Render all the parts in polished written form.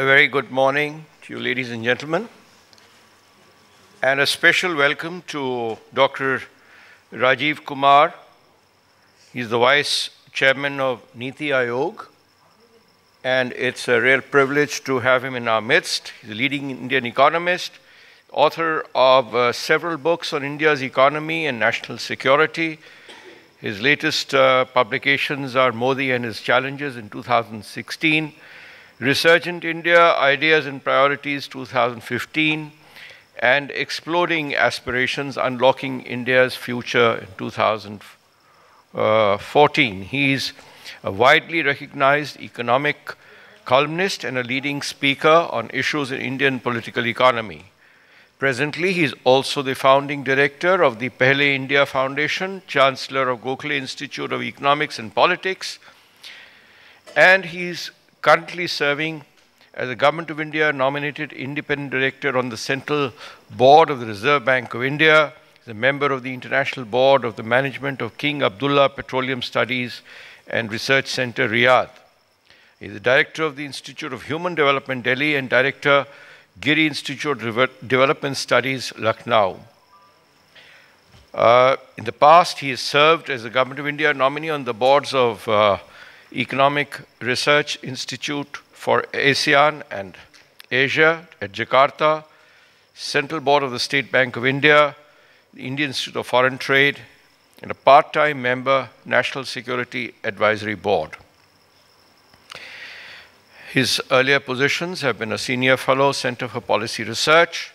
A very good morning to you, ladies and gentlemen, and a special welcome to Dr. Rajiv Kumar. He's the Vice Chairman of Niti Aayog, and it's a real privilege to have him in our midst. He's a leading Indian economist, author of several books on India's economy and national security. His latest publications are Modi and His Challenges in 2016, Resurgent India, Ideas and Priorities 2015, and Exploding Aspirations, Unlocking India's Future in 2014. He's a widely recognized economic columnist and a leading speaker on issues in Indian political economy. Presently, he is also the founding director of the Pehle India Foundation, Chancellor of Gokhale Institute of Economics and Politics, and he's currently serving as a Government of India nominated independent director on the Central Board of the Reserve Bank of India. He's a member of the International Board of the Management of King Abdullah Petroleum Studies and Research Center, Riyadh. He's the director of the Institute of Human Development, Delhi, and director Giri Institute of Development Studies, Lucknow. In the past, he has served as a Government of India nominee on the boards of Economic Research Institute for ASEAN and Asia at Jakarta, Central Board of the State Bank of India, the Indian Institute of Foreign Trade, and a part-time member, National Security Advisory Board. His earlier positions have been a senior fellow, Center for Policy Research,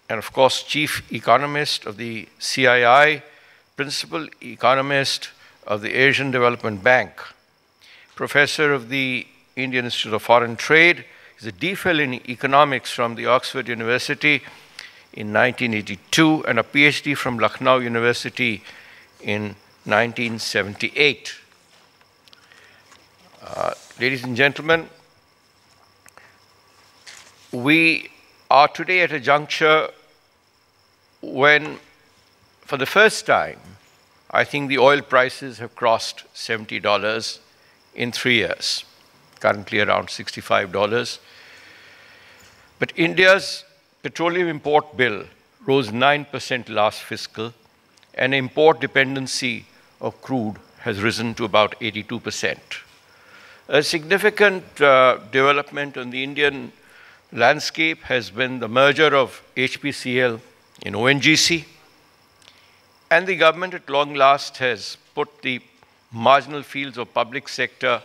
and of course, chief economist of the CII, principal economist of the Asian Development Bank, professor of the Indian Institute of Foreign Trade. He's a DPhil in economics from the Oxford University in 1982 and a PhD from Lucknow University in 1978. Ladies and gentlemen, we are today at a juncture when, for the first time, I think the oil prices have crossed $70 in 3 years, currently around $65. But India's petroleum import bill rose 9% last fiscal, and import dependency of crude has risen to about 82%. A significant development on the Indian landscape has been the merger of HPCL in ONGC, and the government at long last has put the marginal fields of public sector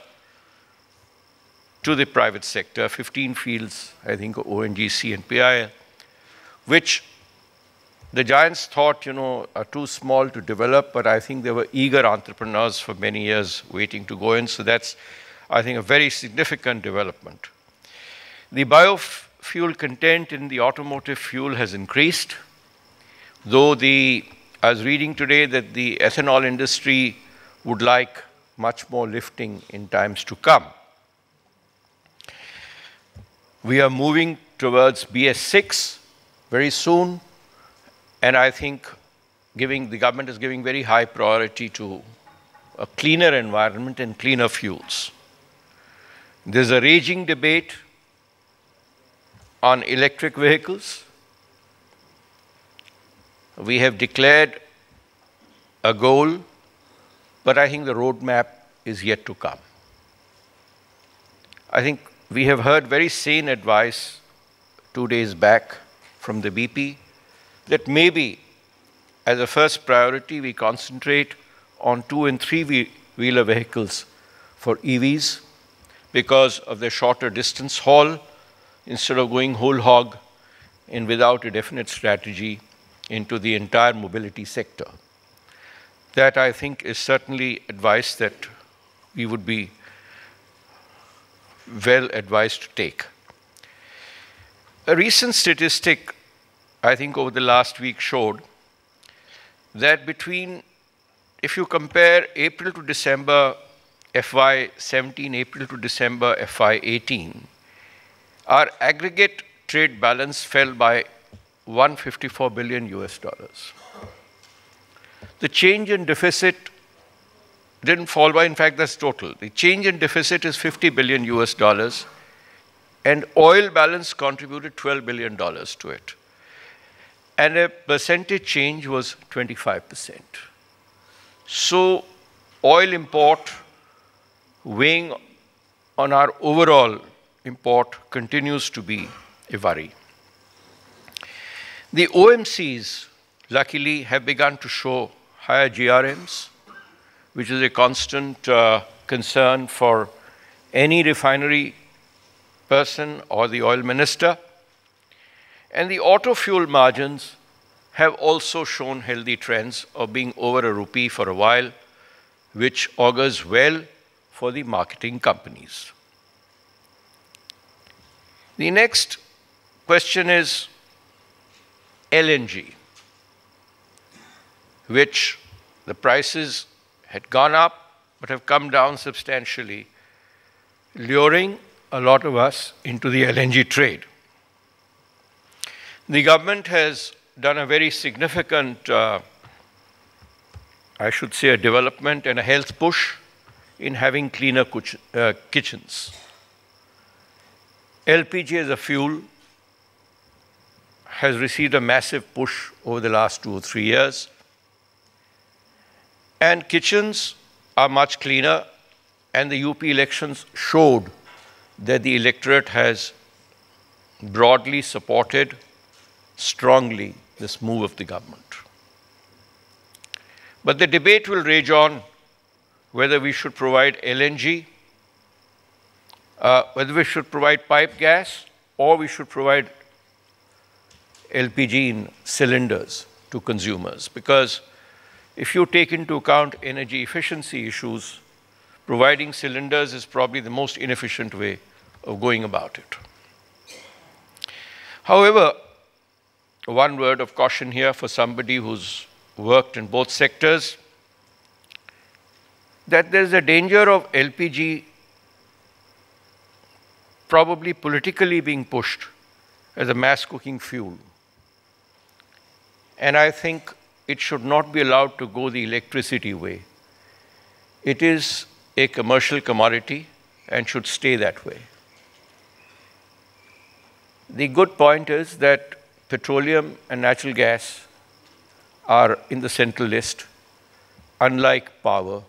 to the private sector, 15 fields, I think, ONGC and PIL, which the giants thought, are too small to develop, but I think there were eager entrepreneurs for many years waiting to go in, so that's, I think, a very significant development. The biofuel content in the automotive fuel has increased, though I was reading today that the ethanol industry would like much more lifting in times to come. We are moving towards BS6 very soon, and I think the government is giving very high priority to a cleaner environment and cleaner fuels. There's a raging debate on electric vehicles. We have declared a goal, but I think the roadmap is yet to come. I think we have heard very sane advice 2 days back from the BP that maybe as a first priority we concentrate on 2- and 3-wheeler vehicles for EVs, because of the shorter distance haul, instead of going whole hog and without a definite strategy into the entire mobility sector. That, I think, is certainly advice that we would be well advised to take. A recent statistic, I think, over the last week showed that if you compare April to December FY17, April to December FY18, our aggregate trade balance fell by $154 billion. The change in deficit didn't fall by, in fact, that's total. The change in deficit is $50 billion, and oil balance contributed $12 billion to it. And a percentage change was 25%. So oil import weighing on our overall import continues to be a worry. The OMCs, luckily, have begun to show higher GRMs, which is a constant concern for any refinery person or the oil minister. And the auto fuel margins have also shown healthy trends of being over ₹1 for a while, which augurs well for the marketing companies. The next question is LNG, which the prices had gone up but have come down substantially, luring a lot of us into the LNG trade. The government has done a very significant, I should say, a development and a health push in having cleaner kitchens. LPG as a fuel has received a massive push over the last 2 or 3 years. And kitchens are much cleaner, and the UP elections showed that the electorate has broadly supported strongly this move of the government. But the debate will rage on whether we should provide LNG, whether we should provide pipe gas, or we should provide LPG in cylinders to consumers. Because if you take into account energy efficiency issues, providing cylinders is probably the most inefficient way of going about it. However, one word of caution here for somebody who's worked in both sectors, that there's a danger of LPG probably politically being pushed as a mass cooking fuel. And I think it should not be allowed to go the electricity way. It is a commercial commodity and should stay that way. The good point is that petroleum and natural gas are in the central list, unlike power,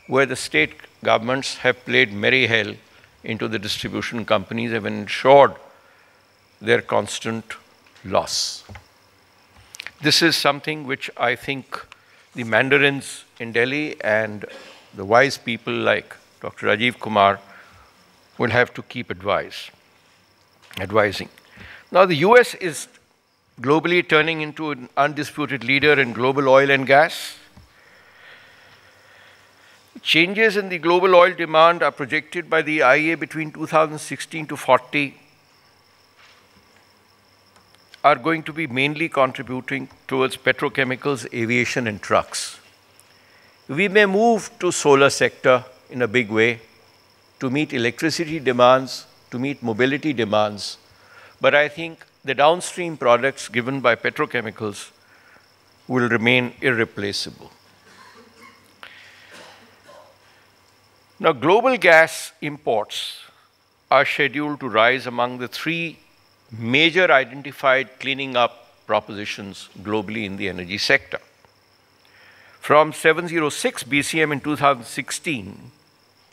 where the state governments have played merry hell into the distribution companies and ensured their constant loss. This is something which I think the mandarins in Delhi and the wise people like Dr. Rajiv Kumar will have to keep advising. Now, the US is globally turning into an undisputed leader in global oil and gas. Changes in the global oil demand are projected by the IEA between 2016 to 40 are going to be mainly contributing towards petrochemicals, aviation, and trucks. We may move to solar sector in a big way to meet electricity demands, to meet mobility demands, but I think the downstream products given by petrochemicals will remain irreplaceable. Now, global gas imports are scheduled to rise among the 3 major identified cleaning up propositions globally in the energy sector. From 706 BCM in 2016,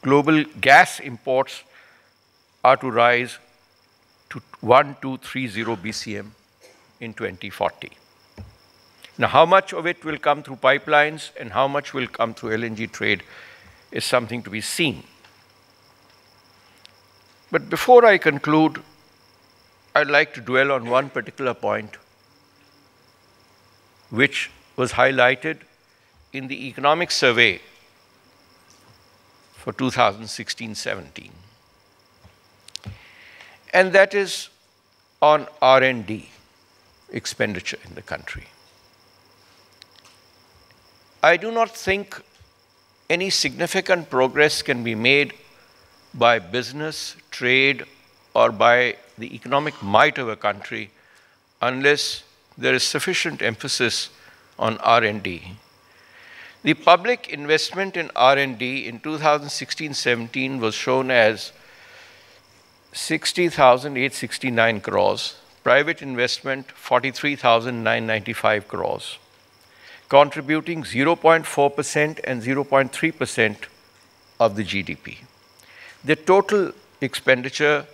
global gas imports are to rise to 1230 BCM in 2040. Now, how much of it will come through pipelines and how much will come through LNG trade is something to be seen. But before I conclude, I'd like to dwell on one particular point which was highlighted in the economic survey for 2016-17. And that is on R&D expenditure in the country. I do not think any significant progress can be made by business, trade, or by the economic might of a country unless there is sufficient emphasis on R&D. The public investment in R&D in 2016-17 was shown as 60,869 crores. Private investment, 43,995 crores, contributing 0.4% and 0.3% of the GDP. The total expenditure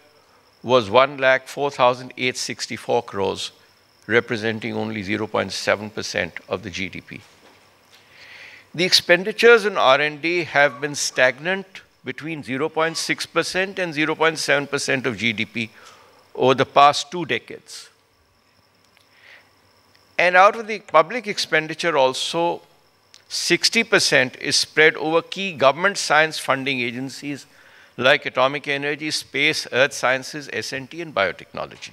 was 1,04,864 crores, representing only 0.7% of the GDP. The expenditures in R&D have been stagnant between 0.6% and 0.7% of GDP over the past 2 decades. And out of the public expenditure also, 60% is spread over key government science funding agencies like atomic energy, space, earth sciences, S&T, and biotechnology.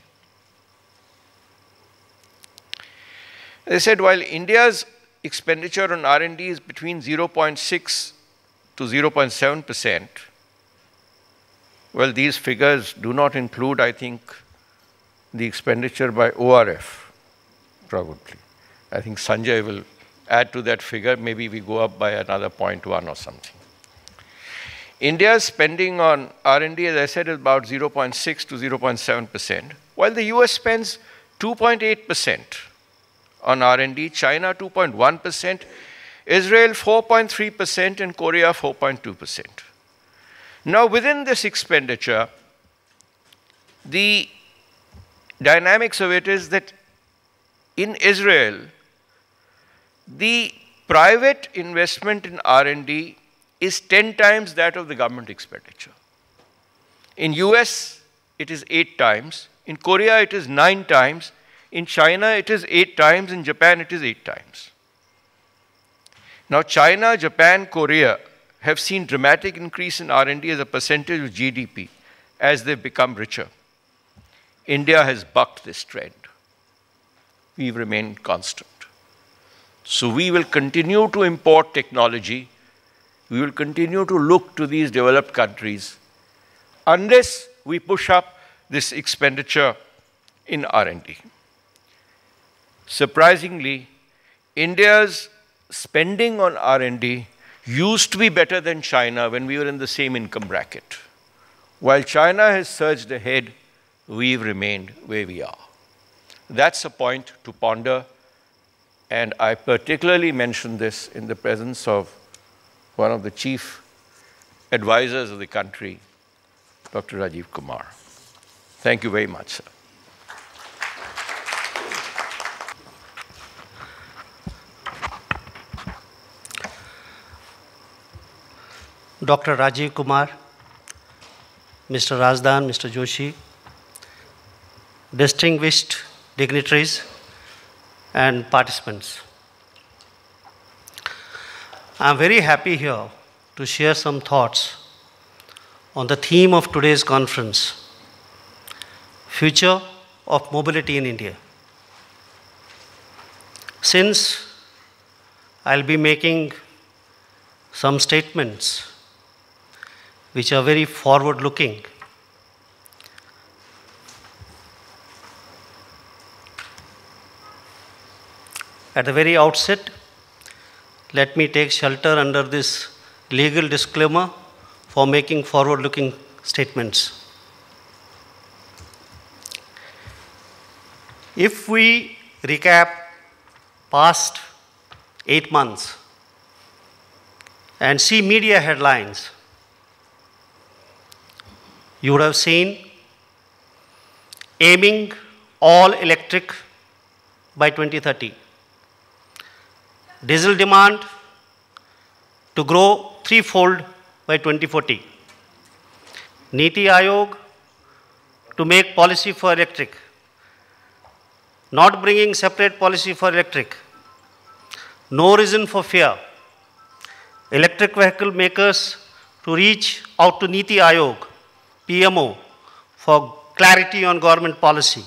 As I said, while India's expenditure on R&D is between 0.6 to 0.7%, well, these figures do not include, I think, the expenditure by ORF, probably. I think Sunjoy will add to that figure. Maybe we go up by another 0.1 or something. India's spending on R&D, as I said, is about 0.6 to 0.7%, while the US spends 2.8% on R&D, China 2.1%, Israel 4.3%, and Korea 4.2%. Now, within this expenditure, the dynamics of it is that in Israel, the private investment in R&D is 10 times that of the government expenditure. In US, it is 8 times. In Korea, it is 9 times. In China, it is 8 times. In Japan, it is 8 times. Now, China, Japan, Korea have seen dramatic increase in R&D as a percentage of GDP as they become richer. India has bucked this trend. We've remained constant. So we will continue to import technology. We will continue to look to these developed countries unless we push up this expenditure in R&D. Surprisingly, India's spending on R&D used to be better than China when we were in the same income bracket. While China has surged ahead, we've remained where we are. That's a point to ponder, and I particularly mention this in the presence of one of the chief advisors of the country, Dr. Rajiv Kumar. Thank you very much, sir. Dr. Rajiv Kumar, Mr. Razdan, Mr. Joshi, distinguished dignitaries and participants. I am very happy here to share some thoughts on the theme of today's conference, Future of Mobility in India. Since I'll be making some statements which are very forward-looking, at the very outset, let me take shelter under this legal disclaimer for making forward-looking statements. If we recap past 8 months and see media headlines, you would have seen aiming all electric by 2030. Diesel demand to grow threefold by 2040. Niti Aayog to make policy for electric. Not bringing separate policy for electric. No reason for fear. Electric vehicle makers to reach out to Niti Aayog, PMO, for clarity on government policy.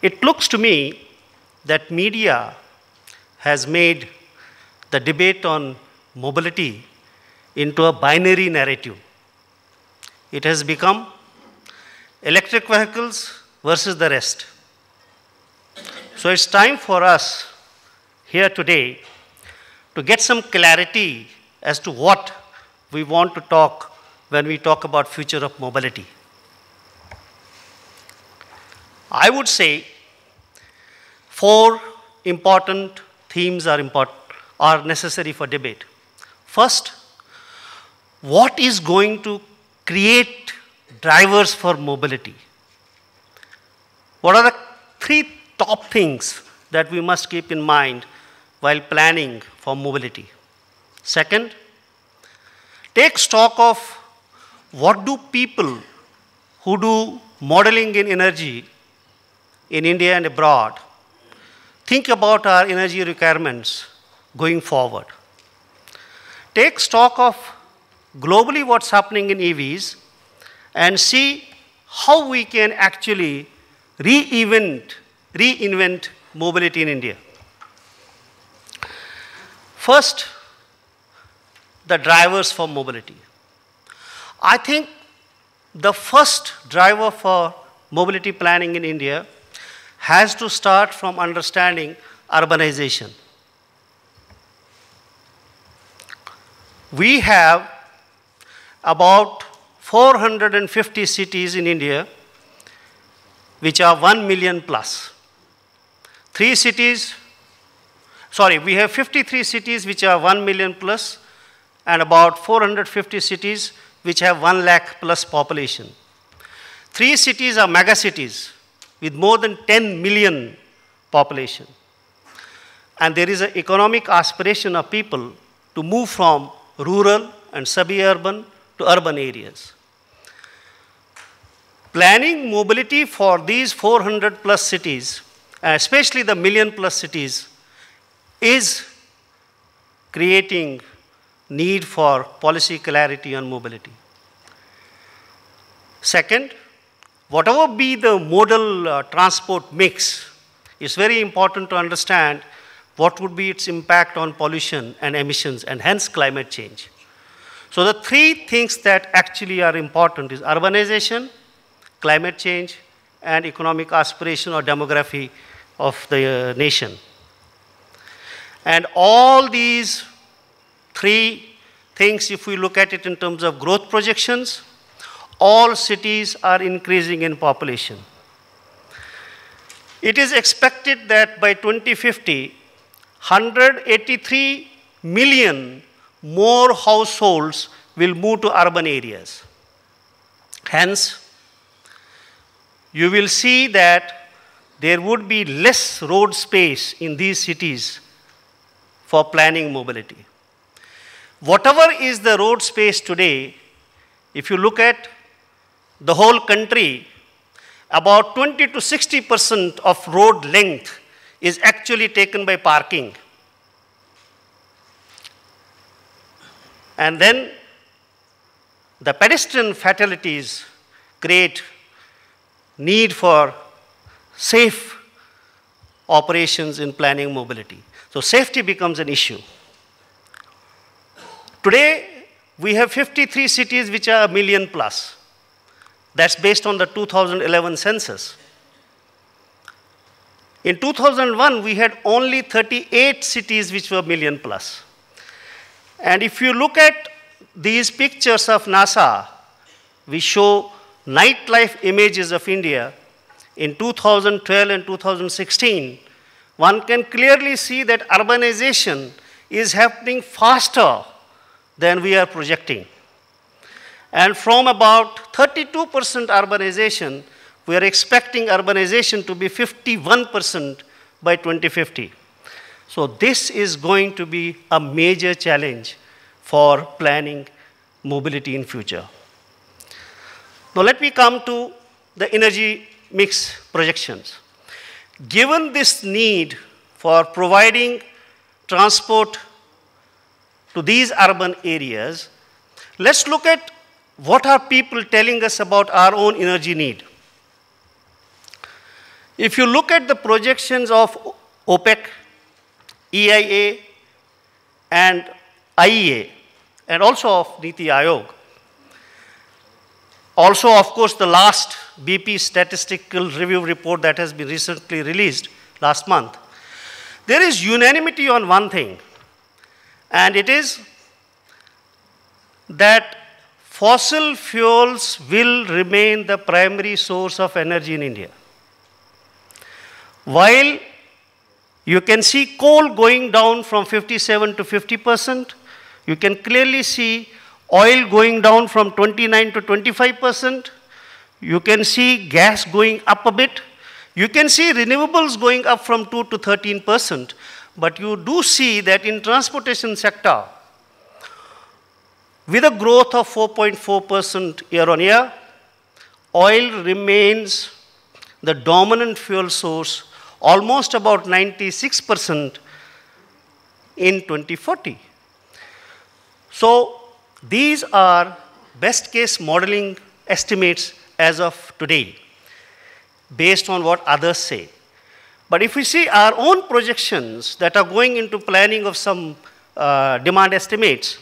It looks to me that media has made the debate on mobility into a binary narrative. It has become electric vehicles versus the rest. So it's time for us here today to get some clarity as to what we want to talk when we talk about future of mobility. I would say 4 important themes are necessary for debate. First, what is going to create drivers for mobility? What are the 3 top things that we must keep in mind while planning for mobility? Second, take stock of what do people who do modeling in energy in India and abroad think about our energy requirements going forward. Take stock of globally what's happening in EVs and see how we can actually reinvent mobility in India. First, the drivers for mobility. I think the first driver for mobility planning in India has to start from understanding urbanization. We have about 450 cities in India which are 1 million plus. We have 53 cities which are 1 million plus and about 450 cities which have 1 lakh plus population. 3 cities are mega cities with more than 10 million population. And there is an economic aspiration of people to move from rural and semi-urban to urban areas. Planning mobility for these 400 plus cities, especially the million plus cities, is creating need for policy clarity on mobility. Second, whatever be the modal transport mix, it's very important to understand what would be its impact on pollution and emissions and hence climate change. So the 3 things that actually are important is urbanization, climate change, and economic aspiration or demography of the nation. And all these 3 things, if we look at it in terms of growth projections, all cities are increasing in population. It is expected that by 2050, 183 million more households will move to urban areas. Hence, you will see that there would be less road space in these cities for planning mobility. Whatever is the road space today, if you look at the whole country, about 20 to 60% of road length is actually taken by parking. And then the pedestrian fatalities create need for safe operations in planning mobility. So safety becomes an issue. Today, we have 53 cities which are 1 million plus. That's based on the 2011 census. In 2001, we had only 38 cities which were 1 million plus. And if you look at these pictures of NASA, we show nightlife images of India in 2012 and 2016. One can clearly see that urbanization is happening faster than we are projecting. And from about 32% urbanization, we are expecting urbanization to be 51% by 2050. So this is going to be a major challenge for planning mobility in future. Now let me come to the energy mix projections. Given this need for providing transport to these urban areas, let's look at what are people telling us about our own energy need. If you look at the projections of OPEC, EIA, and IEA, and also of Niti Aayog, also, of course, the last BP statistical review report that has been recently released last month, there is unanimity on one thing, and it is that fossil fuels will remain the primary source of energy in India. While you can see coal going down from 57 to 50%, you can clearly see oil going down from 29 to 25%, you can see gas going up a bit, you can see renewables going up from 2 to 13%, but you do see that in transportation sector, with a growth of 4.4% year on year, oil remains the dominant fuel source, almost about 96% in 2040. So these are best case modeling estimates as of today, based on what others say. But if we see our own projections that are going into planning of some demand estimates,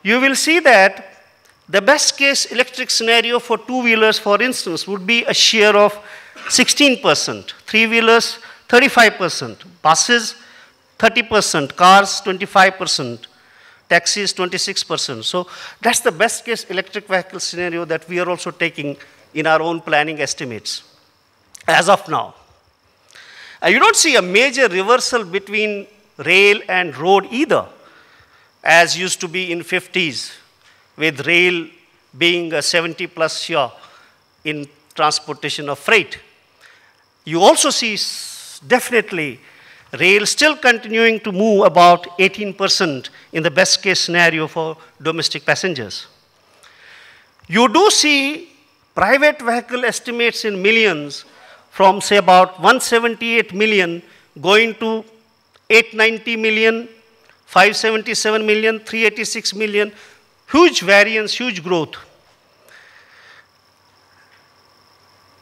you will see that the best case electric scenario for two-wheelers, for instance, would be a share of 16%, three-wheelers 35%, buses 30%, cars 25%, taxis 26%. So that's the best case electric vehicle scenario that we are also taking in our own planning estimates as of now. You don't see a major reversal between rail and road either, as used to be in 50s, with rail being a 70 plus share in transportation of freight. You also see definitely rail still continuing to move about 18% in the best case scenario for domestic passengers. You do see private vehicle estimates in millions from say about 178 million going to 890 million, 577 million, 386 million, huge variance, huge growth.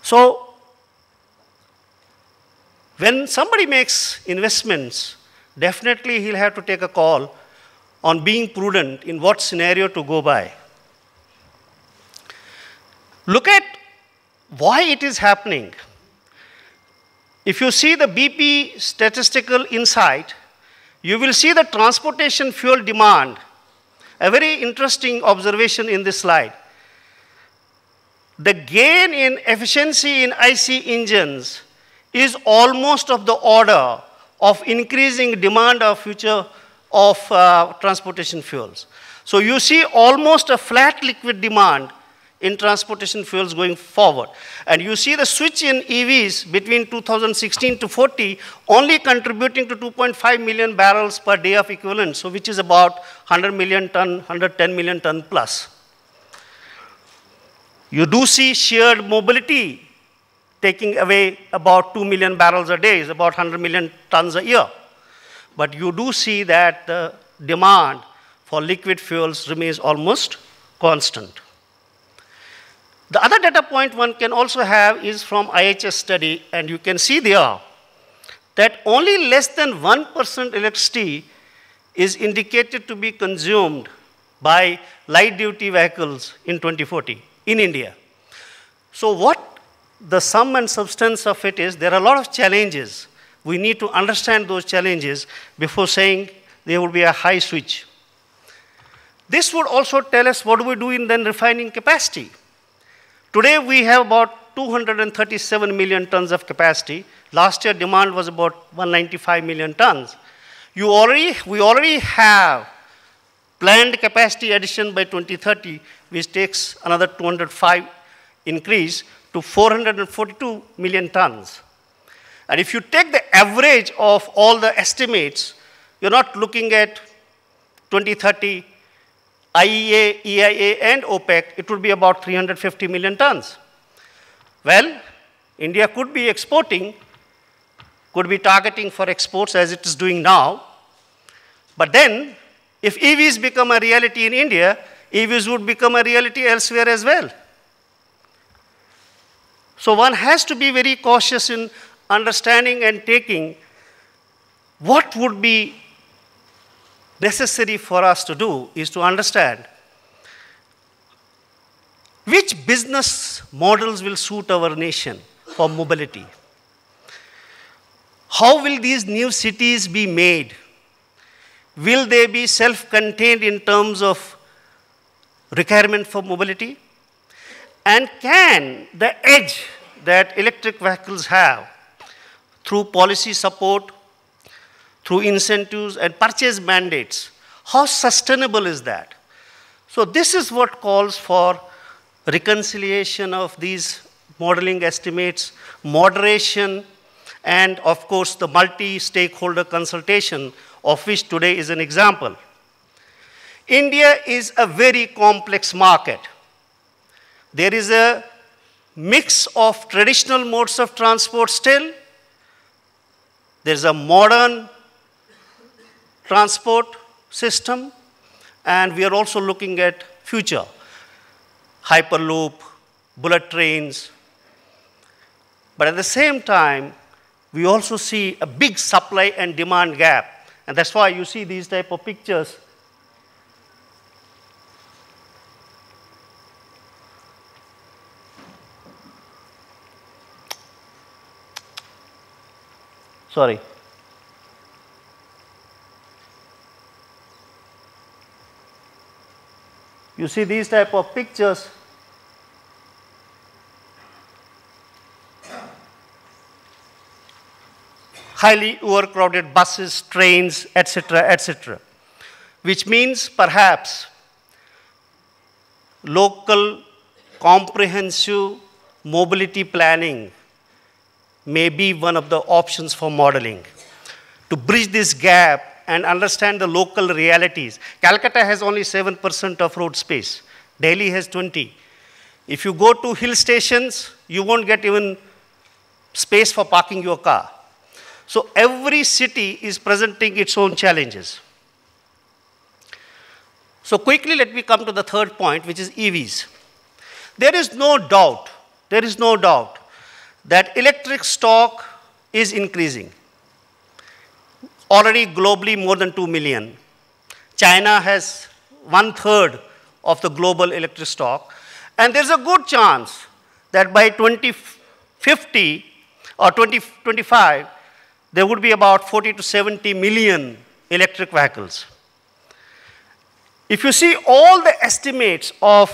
So when somebody makes investments, definitely he'll have to take a call on being prudent in what scenario to go by. Look at why it is happening. If you see the BP statistical insight, you will see the transportation fuel demand. A very interesting observation in this slide. The gain in efficiency in IC engines is almost of the order of increasing demand of future of transportation fuels. So you see almost a flat liquid demand in transportation fuels going forward. And you see the switch in EVs between 2016 to 40 only contributing to 2.5 million barrels per day of equivalent, so which is about 100 million ton, 110 million ton plus. You do see shared mobility taking away about 2 million barrels a day, is about 100 million tons a year. But you do see that the demand for liquid fuels remains almost constant. The other data point one can also have is from IHS study, and you can see there that only less than 1% electricity is indicated to be consumed by light duty vehicles in 2040 in India. So what the sum and substance of it is, there are a lot of challenges. We need to understand those challenges before saying there will be a high switch. This would also tell us what do we do in then refining capacity. Today we have about 237 million tons of capacity. Last year demand was about 195 million tons. We already have planned capacity addition by 2030, which takes another 205 increase to 442 million tons. And if you take the average of all the estimates, you're not looking at 2030 IEA, EIA, and OPEC, it would be about 350 million tons. Well, India could be exporting, could be targeting for exports as it is doing now. But then, if EVs become a reality in India, EVs would become a reality elsewhere as well. So one has to be very cautious in understanding and taking what would be necessary for us to do is to understand which business models will suit our nation for mobility. How will these new cities be made? Will they be self-contained in terms of requirement for mobility? And can the edge that electric vehicles have through policy support, through incentives and purchase mandates, how sustainable is that? So this is what calls for reconciliation of these modeling estimates, moderation, and of course the multi-stakeholder consultation, of which today is an example. India is a very complex market. There is a mix of traditional modes of transport still. There's a modern transport system, and we are also looking at future. Hyperloop, bullet trains. But at the same time, we also see a big supply and demand gap. And that's why you see these type of pictures. Sorry. You see these type of pictures. Highly overcrowded buses, trains, etc., which means perhaps local comprehensive mobility planning may be one of the options for modeling. To bridge this gap and understand the local realities. Calcutta has only 7% of road space. Delhi has 20. If you go to hill stations, you won't get even space for parking your car. So every city is presenting its own challenges. So quickly let me come to the third point, which is EVs. There is no doubt that electric stock is increasing. Already globally more than 2 million. China has 1/3 of the global electric stock. And there's a good chance that by 2050 or 2025, there would be about 40 to 70 million electric vehicles. If you see all the estimates of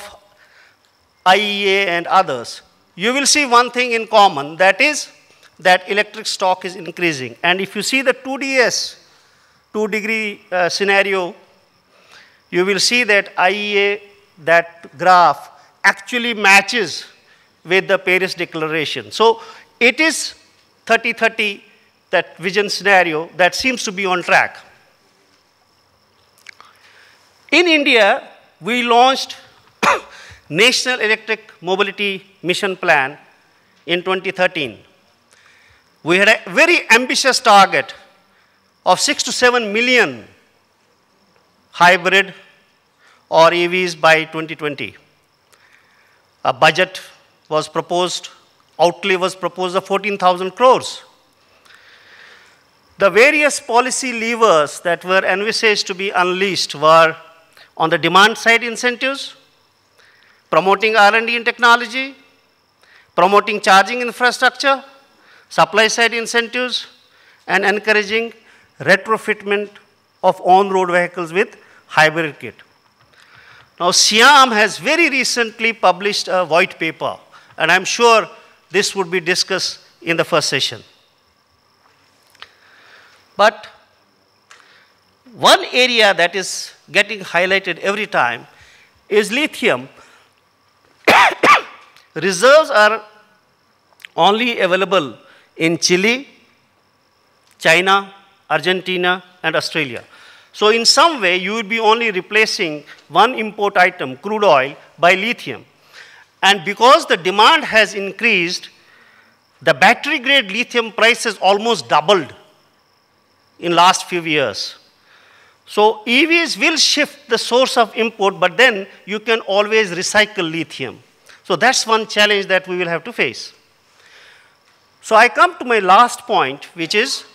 IEA and others, you will see one thing in common, that is that electric stock is increasing. And if you see the 2DS, 2-degree scenario, you will see that IEA, that graph, actually matches with the Paris Declaration. So it is 30-30, that vision scenario, that seems to be on track. In India, we launched National Electric Mobility Mission Plan in 2013. We had a very ambitious target of 6 to 7 million hybrid or EVs by 2020. A budget was proposed, outlay was proposed of 14,000 crores. The various policy levers that were envisaged to be unleashed were on the demand side incentives, promoting R&D and technology, promoting charging infrastructure, supply side incentives, and encouraging retrofitment of on-road vehicles with hybrid kit. Now, SIAM has very recently published a white paper, and I'm sure this would be discussed in the first session. But one area that is getting highlighted every time is lithium. Reserves are only available in Chile, China, Argentina, and Australia. So in some way, you would be only replacing one import item, crude oil, by lithium. And because the demand has increased, the battery-grade lithium price has almost doubled in last few years. So EVs will shift the source of import, but then you can always recycle lithium. So that's one challenge that we will have to face. So I come to my last point, which is,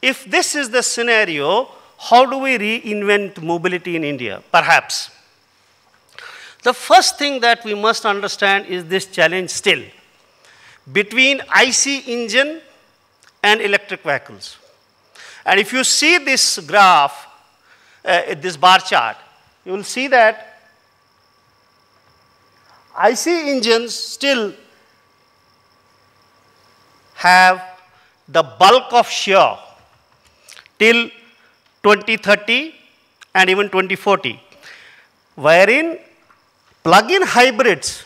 if this is the scenario, how do we reinvent mobility in India? Perhaps. The first thing that we must understand is this challenge still between IC engine and electric vehicles. And if you see this graph, this bar chart, you will see that IC engines still have the bulk of share till 2030 and even 2040, wherein plug-in hybrids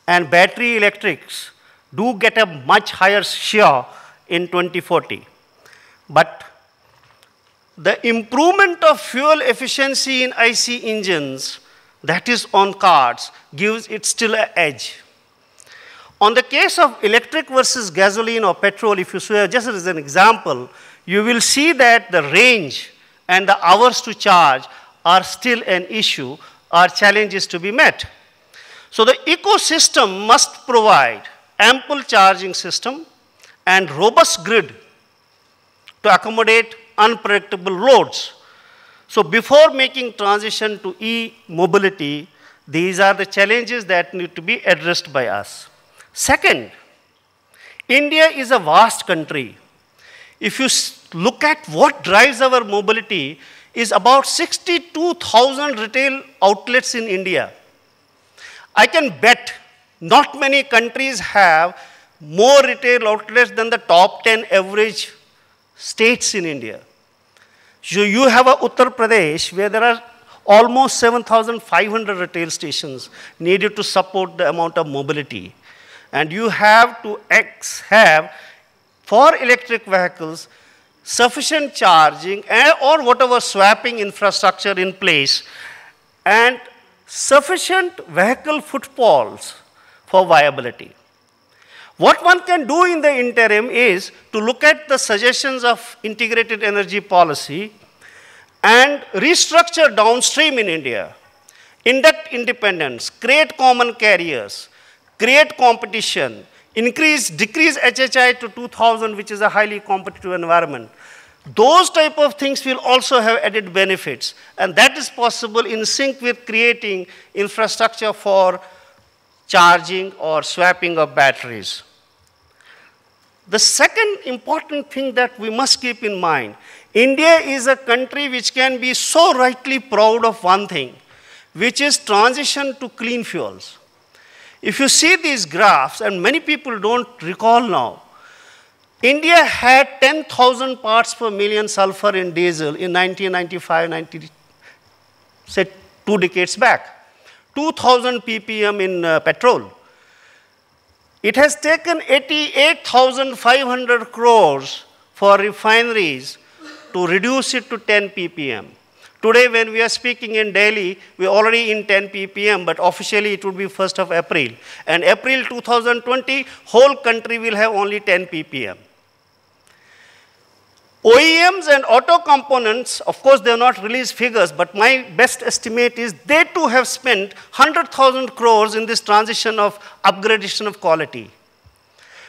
and battery electrics do get a much higher share in 2040. But the improvement of fuel efficiency in IC engines that is on cards gives it still an edge. On the case of electric versus gasoline or petrol, if you swear, just as an example, you will see that the range and the hours to charge are still an issue, are challenges to be met. So the ecosystem must provide ample charging system and robust grid to accommodate unpredictable loads. So before making transition to e-mobility, these are the challenges that need to be addressed by us. Second, India is a vast country. If you look at what drives our mobility, is about 62,000 retail outlets in India. I can bet not many countries have more retail outlets than the top 10 average states in India. So you have a Uttar Pradesh where there are almost 7,500 retail stations needed to support the amount of mobility. And you have to have, for electric vehicles, sufficient charging or whatever swapping infrastructure in place and sufficient vehicle footfalls for viability. What one can do in the interim is to look at the suggestions of integrated energy policy and restructure downstream in India, induct independence, create common carriers, create competition, decrease HHI to 2000, which is a highly competitive environment. Those type of things will also have added benefits, and that is possible in sync with creating infrastructure for charging or swapping of batteries. The second important thing that we must keep in mind, India is a country which can be so rightly proud of one thing, which is transition to clean fuels. If you see these graphs, and many people don't recall now, India had 10,000 parts per million sulfur in diesel in 1995, say 2 decades back, 2,000 ppm in petrol. It has taken 88,500 crores for refineries to reduce it to 10 ppm. Today, when we are speaking in Delhi, we are already in 10 ppm, but officially it would be 1st of April. And April 2020, whole country will have only 10 ppm. OEMs and auto components, of course, they have not released figures, but my best estimate is they too have spent 100,000 crores in this transition of upgradation of quality.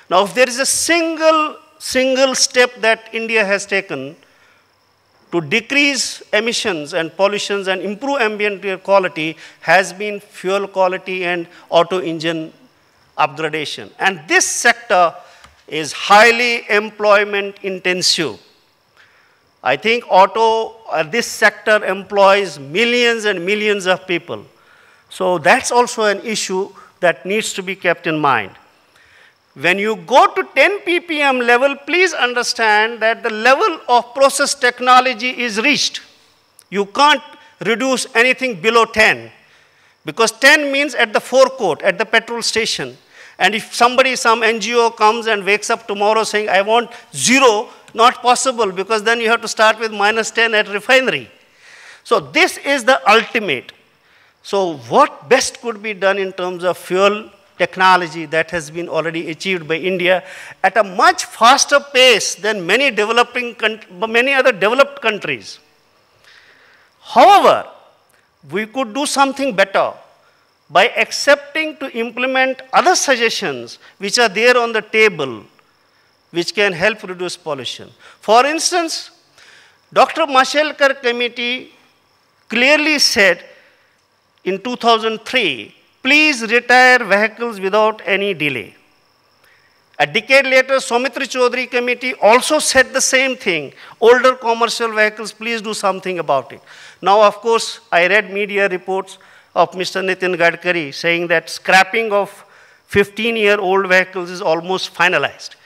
Now, if there is a single step that India has taken to decrease emissions and pollutions and improve ambient air quality, has been fuel quality and auto engine upgradation. And this sector is highly employment intensive. I think this sector employs millions and millions of people. So that's also an issue that needs to be kept in mind. When you go to 10 ppm level, please understand that the level of process technology is reached. You can't reduce anything below 10, because 10 means at the forecourt, at the petrol station. And if some NGO comes and wakes up tomorrow saying, I want 0, not possible, because then you have to start with -10 at refinery. So this is the ultimate. So what best could be done in terms of fuel technology that has been already achieved by India at a much faster pace than many other developed countries. However, we could do something better by accepting to implement other suggestions which are there on the table, which can help reduce pollution. For instance, Dr. Mashelkar committee clearly said in 2003, please retire vehicles without any delay. A decade later, Soumitra Chaudhary committee also said the same thing. Older commercial vehicles, please do something about it. Now, of course, I read media reports. of Mr. Nitin Gadkari saying that scrapping of 15-year-old vehicles is almost finalized.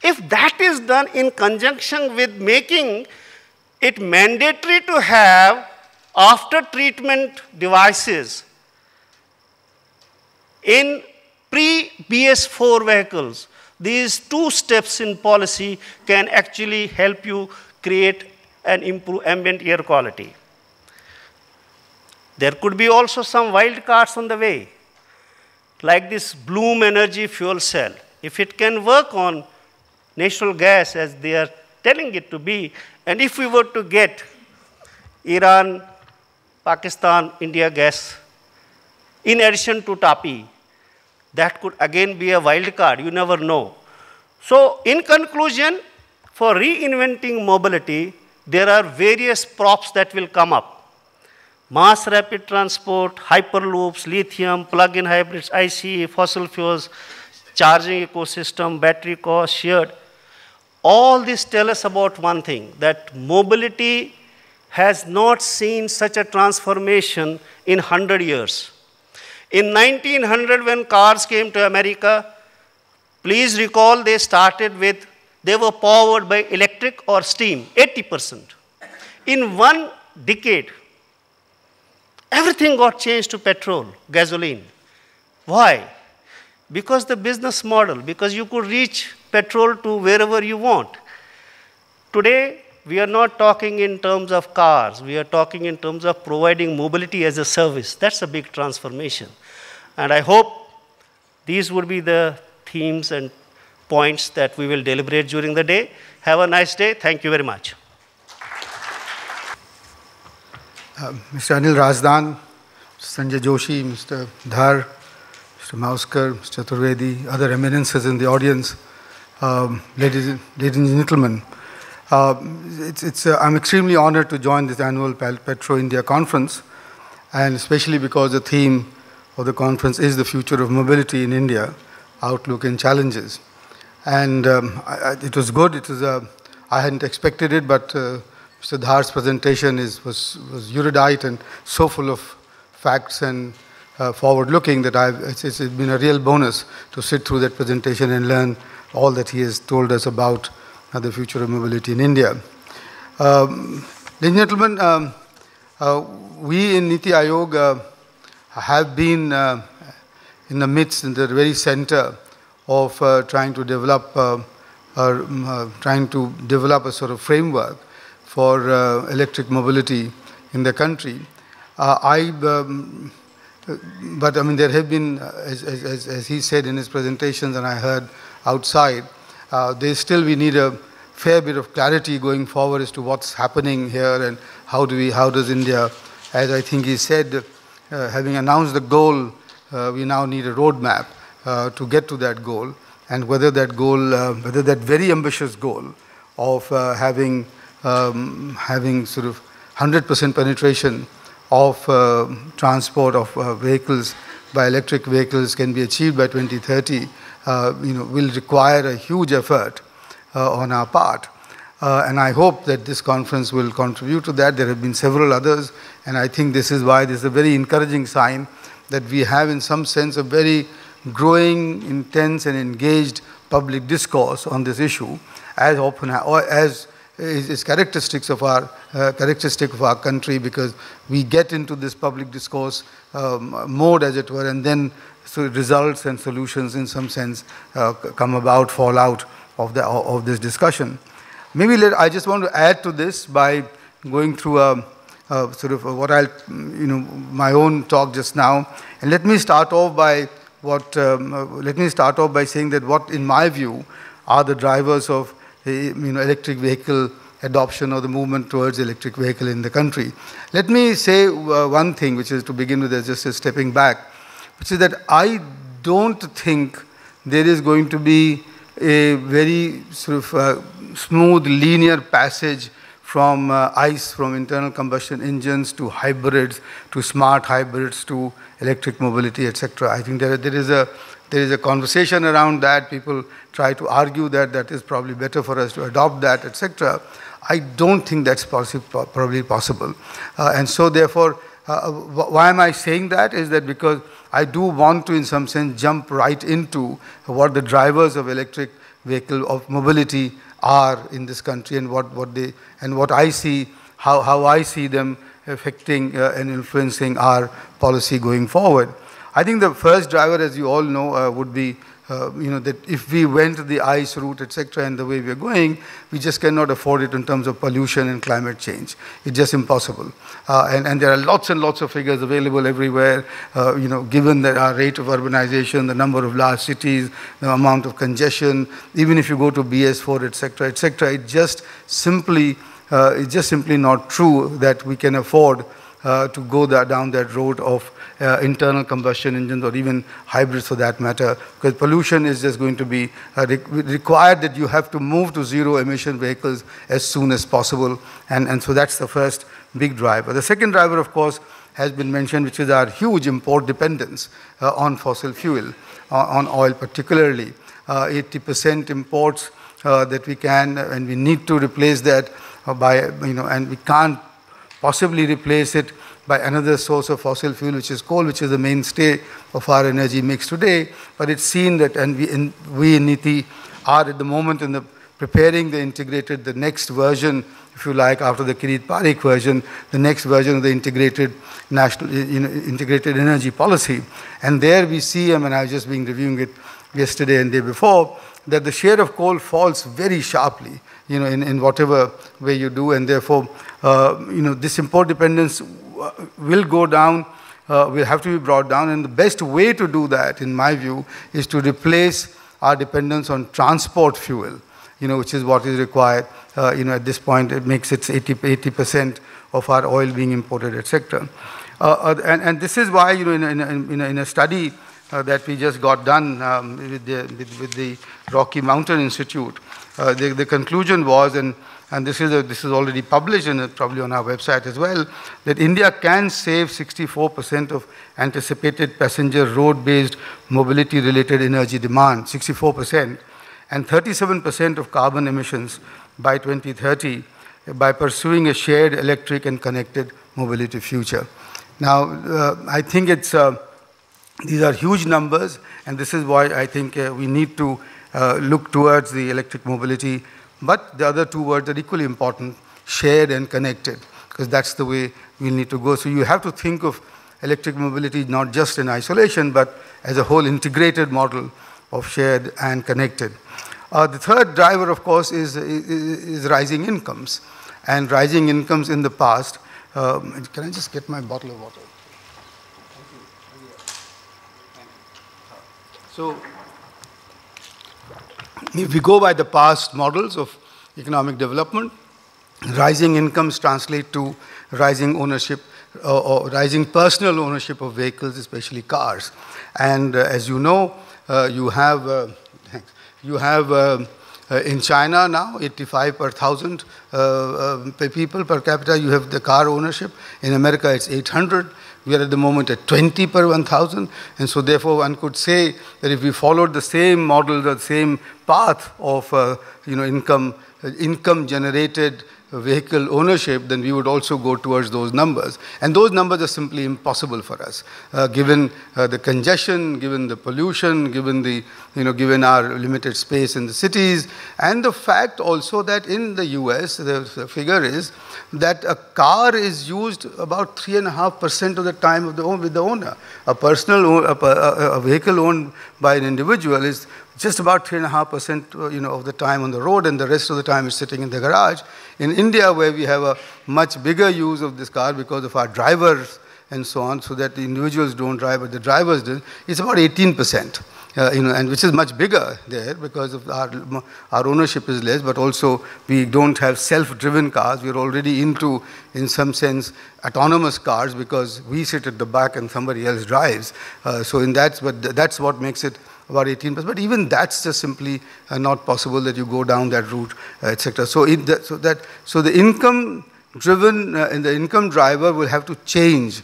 If that is done in conjunction with making it mandatory to have after-treatment devices in pre-BS4 vehicles, these two steps in policy can actually help you create and improve ambient air quality. There could be also some wild cards on the way, like this Bloom Energy fuel cell. If it can work on natural gas as they are telling it to be, and if we were to get Iran, Pakistan, India gas, in addition to TAPI, that could again be a wild card, you never know. So in conclusion, for reinventing mobility, there are various props that will come up. Mass rapid transport, hyperloops, lithium, plug-in hybrids, ICE, fossil fuels, charging ecosystem, battery cost, shared. All this tell us about one thing, that mobility has not seen such a transformation in 100 years. In 1900, when cars came to America, please recall they were powered by electric or steam, 80%. In one decade, everything got changed to petrol, gasoline. Why? Because the business model, because you could reach petrol to wherever you want. Today, we are not talking in terms of cars. We are talking in terms of providing mobility as a service. That's a big transformation. And I hope these would be the themes and points that we will deliberate during the day. Have a nice day. Thank you very much. Mr. Anil Razdan, Sanjay Joshi, Mr. Dhar, Mr. Mauskar, Mr. Turvedi, other eminences in the audience, ladies and gentlemen. I'm extremely honored to join this annual Petro India conference, and especially because the theme of the conference is the future of mobility in India, outlook and challenges. And it was good. I hadn't expected it, but Mr. Dhar's presentation was erudite and so full of facts and forward-looking that it's been a real bonus to sit through that presentation and learn all that he has told us about the future of mobility in India. Ladies and gentlemen, we in Niti Aayog have been in the midst, in the very center of trying to develop a sort of framework for electric mobility in the country. But I mean, there have been, as he said in his presentations and I heard outside, we need a fair bit of clarity going forward as to what's happening here and how does India, as I think he said, having announced the goal, we now need a roadmap to get to that goal, and whether that very ambitious goal of having sort of 100% penetration of transport of vehicles by electric vehicles can be achieved by 2030, will require a huge effort on our part. And I hope that this conference will contribute to that. There have been several others, and I think this is why this is a very encouraging sign that we have in some sense a very growing, intense and engaged public discourse on this issue, as is characteristic of our country, because we get into this public discourse mode, as it were, and then so results and solutions in some sense fall out of this discussion. Maybe I just want to add to this by going through sort of my own talk just now, and let me start off by saying that what, in my view, are the drivers of electric vehicle adoption or the movement towards electric vehicle in the country. Let me say one thing, which is to begin with, just stepping back, which is that I don't think there is going to be a very sort of smooth, linear passage from ICE, from internal combustion engines, to hybrids, to smart hybrids, to electric mobility, etc. I think there is a conversation around that. People try to argue that is probably better for us to adopt that, etc. I don't think that's probably possible. And so therefore, Why am I saying that? Is that because I do want to, in some sense, jump right into what the drivers of electric vehicle, of mobility are in this country, and what I see, how I see them affecting and influencing our policy going forward. I think the first driver, as you all know, would be that if we went the ICE route, etc., and the way we are going, we just cannot afford it in terms of pollution and climate change. It's just impossible. And there are lots and lots of figures available everywhere, given that our rate of urbanization, the number of large cities, the amount of congestion, even if you go to BS4, etc., etc., it's just simply not true that we can afford to go down that road of internal combustion engines, or even hybrids for that matter, because pollution is just going to be required that you have to move to zero emission vehicles as soon as possible. And so that's the first big driver. The second driver, of course, has been mentioned, which is our huge import dependence on fossil fuel, on oil particularly. 80% imports that we can, and we need to replace that and we can't possibly replace it by another source of fossil fuel, which is coal, which is the mainstay of our energy mix today. But it's seen that, and we in Niti are at the moment preparing the next version, if you like, after the Kirit Parikh version, the next version of the integrated energy policy. And there we see, I was just reviewing it yesterday and day before, that the share of coal falls very sharply, in whatever way you do, and therefore, this import dependence will go down, will have to be brought down, and the best way to do that, in my view, is to replace our dependence on transport fuel, which is what is required. At this point, it makes it 80% of our oil being imported, etc. And this is why, in a study that we just got done with the Rocky Mountain Institute, the conclusion was, and this is already published and probably on our website as well, that India can save 64% of anticipated passenger road-based mobility-related energy demand, 64%, and 37% of carbon emissions by 2030 by pursuing a shared electric and connected mobility future. Now, I think these are huge numbers, and this is why I think we need to look towards the electric mobility. But the other two words are equally important, shared and connected, because that's the way we need to go. So you have to think of electric mobility not just in isolation, but as a whole integrated model of shared and connected. The third driver, of course, is rising incomes. And rising incomes in the past. Can I just get my bottle of water? So, if we go by the past models of economic development, rising incomes translate to rising ownership or rising personal ownership of vehicles, especially cars. And as you know, you have in China now 85 per 1,000 people per capita. You have the car ownership. In America, it's 800. We are at the moment at 20 per 1,000. And so therefore, one could say that if we followed the same model, the same path of income generated vehicle ownership, then we would also go towards those numbers. And those numbers are simply impossible for us, given the congestion, given the pollution, given our limited space in the cities, and the fact also that in the US, the figure is that a car is used about 3.5% of the time with the owner. A vehicle owned by an individual is just about 3.5% of the time on the road, and the rest of the time is sitting in the garage. In India, where we have a much bigger use of this car because of our drivers and so on, so that the individuals don't drive, but the drivers do, it's about 18%. And which is much bigger there because of our ownership is less, but also we don't have self-driven cars. We're already into, in some sense, autonomous cars because we sit at the back and somebody else drives. But that's what makes it about 18%. But even that's just simply not possible that you go down that route, etc. So the income-driven and the income driver will have to change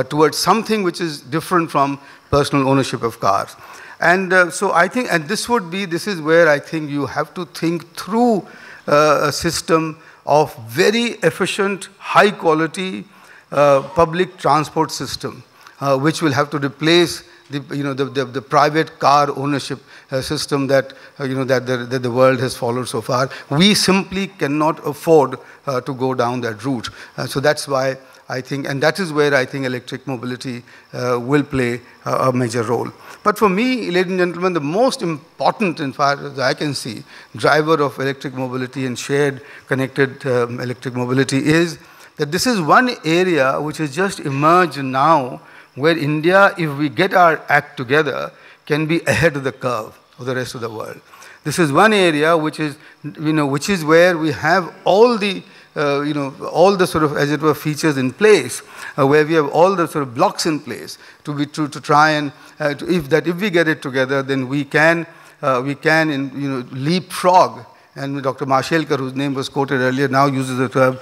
towards something which is different from personal ownership of cars. And so I think, and this is where I think you have to think through a system of very efficient, high quality, public transport system, which will have to replace the private car ownership system that that the world has followed so far. We simply cannot afford to go down that route. So that's why I think, and that is where I think electric mobility will play a major role. But for me, ladies and gentlemen, the most important, in fact, as I can see, driver of electric mobility and shared connected electric mobility is that this is one area which has just emerged now, where India, if we get our act together, can be ahead of the curve of the rest of the world. This is one area which is, which is where we have all the, all the sort of, as it were, features in place, where we have all the sort of blocks in place to try and, if we get it together, then we can leapfrog. And Dr. Mashelkar, whose name was quoted earlier, now uses the term,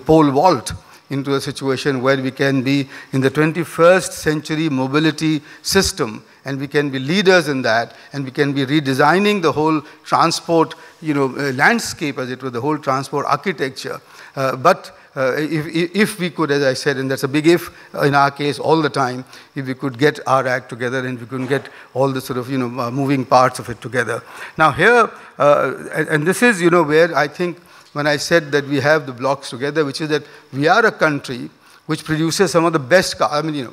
pole vault into a situation where we can be in the 21st century mobility system, and we can be leaders in that, and we can be redesigning the whole transport, landscape, as it were, the whole transport architecture. But if we could, as I said, and that's a big if in our case all the time, if we could get our act together and we could get all the sort of, moving parts of it together. Now here, and this is, where I think, when I said that we have the blocks together, which is that we are a country which produces some of the best cars. I mean,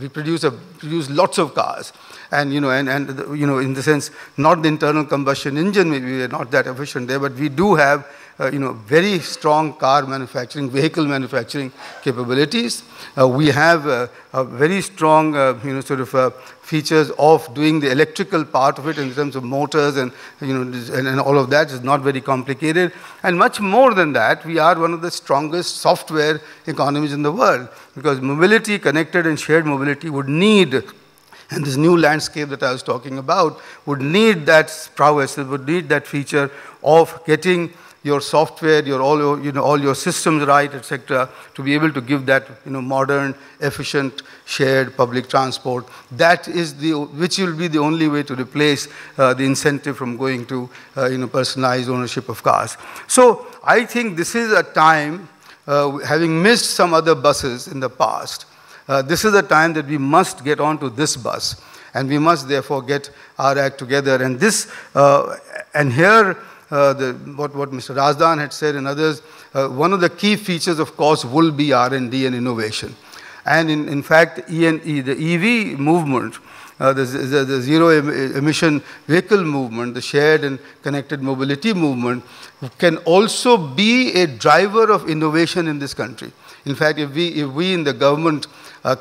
we produce lots of cars, and in the sense, not the internal combustion engine, maybe we are not that efficient there, but we do have very strong car manufacturing, vehicle manufacturing capabilities. We have a very strong, features of doing the electrical part of it in terms of motors and, and all of that is not very complicated. And much more than that, we are one of the strongest software economies in the world, because mobility, connected and shared mobility would need, and this new landscape that I was talking about, would need that prowess, it would need that feature of getting your software, all your systems right, etc., to be able to give that modern, efficient, shared public transport. That is which will be the only way to replace the incentive from going to personalized ownership of cars. So I think this is a time, having missed some other buses in the past, this is a time that we must get onto this bus, and we must therefore get our act together. And this, and here. What Mr. Razdan had said and others, one of the key features, of course, will be R&D and innovation. And in fact, the EV movement, the zero emission vehicle movement, the shared and connected mobility movement, can also be a driver of innovation in this country. In fact, if we in the government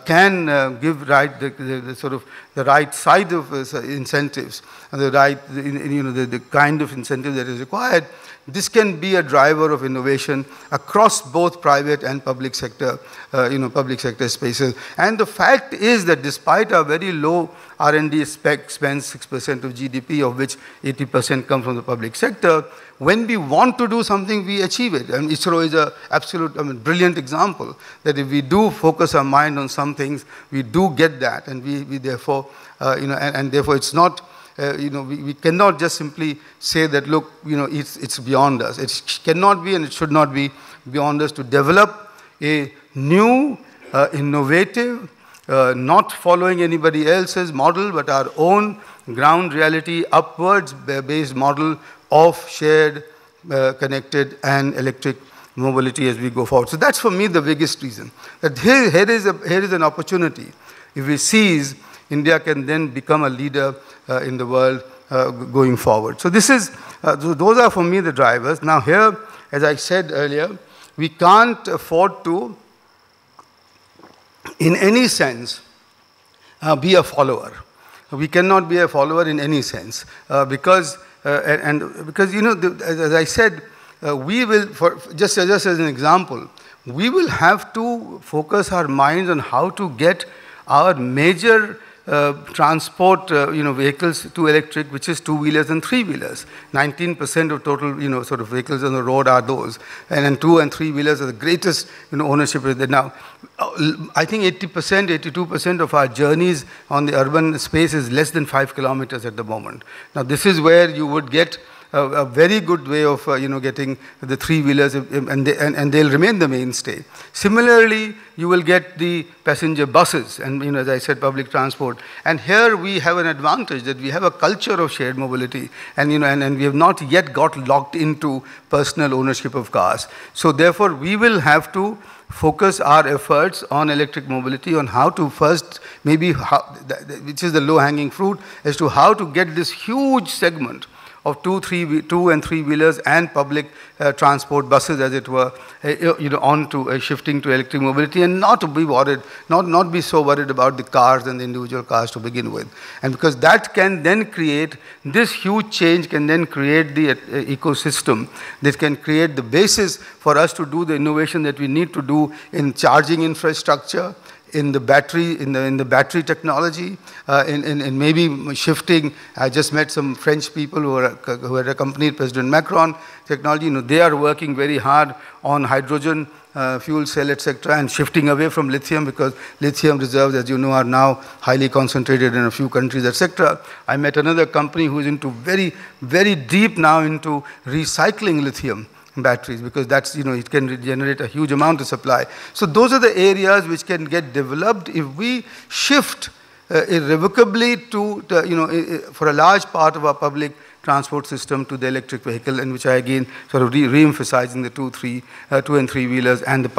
can give the right side of incentives and the right, the kind of incentive that is required, this can be a driver of innovation across both private and public sector, public sector spaces. And the fact is that despite our very low R&D expense, 6% of GDP, of which 80% come from the public sector, when we want to do something, we achieve it. And ISRO is an absolute, brilliant example that if we do focus our mind on some things, we do get that, and we therefore, and therefore it's not. We cannot just simply say that, look, it's beyond us. It cannot be and it should not be beyond us to develop a new, innovative, not following anybody else's model, but our own ground reality, upwards-based model of shared, connected and electric mobility as we go forward. So that's for me the biggest reason. That here is an opportunity. If we seize, India can then become a leader in the world going forward. So this is, those are for me the drivers. Now here, as I said earlier, we can't afford to, in any sense, be a follower. We cannot be a follower in any sense because, as I said, we will, just as an example, we will have to focus our minds on how to get our major transport vehicles to electric, which is two-wheelers and three-wheelers. 19% of total sort of vehicles on the road are those, and then two and three-wheelers are the greatest ownership. Now, I think 80%, 82% of our journeys on the urban space is less than 5 kilometers at the moment. Now, this is where you would get a very good way of getting the three-wheelers, and they'll remain the mainstay. Similarly, you will get the passenger buses and, as I said, public transport. And here we have an advantage that we have a culture of shared mobility, and and we have not yet got locked into personal ownership of cars. So therefore, we will have to focus our efforts on electric mobility, on how to first, maybe, which is the low-hanging fruit, as to how to get this huge segment of two and three-wheelers and public transport buses, as it were, on to shifting to electric mobility, and not to be worried, not be so worried about the cars and the individual cars to begin with. And because that can then create, this huge change can then create the ecosystem that can create the basis for us to do the innovation that we need to do in charging infrastructure, in the battery, in the battery technology, in maybe shifting. I just met some French people who had accompanied President Macron. Technology, they are working very hard on hydrogen, fuel cell, etc., and shifting away from lithium, because lithium reserves, as you know, are now highly concentrated in a few countries, etc. I met another company who is into very, very deep now into recycling lithium batteries, because that's, it can generate a huge amount of supply. So those are the areas which can get developed if we shift irrevocably for a large part of our public transport system to the electric vehicle, and which I again sort of re-emphasizing the two and three wheelers and the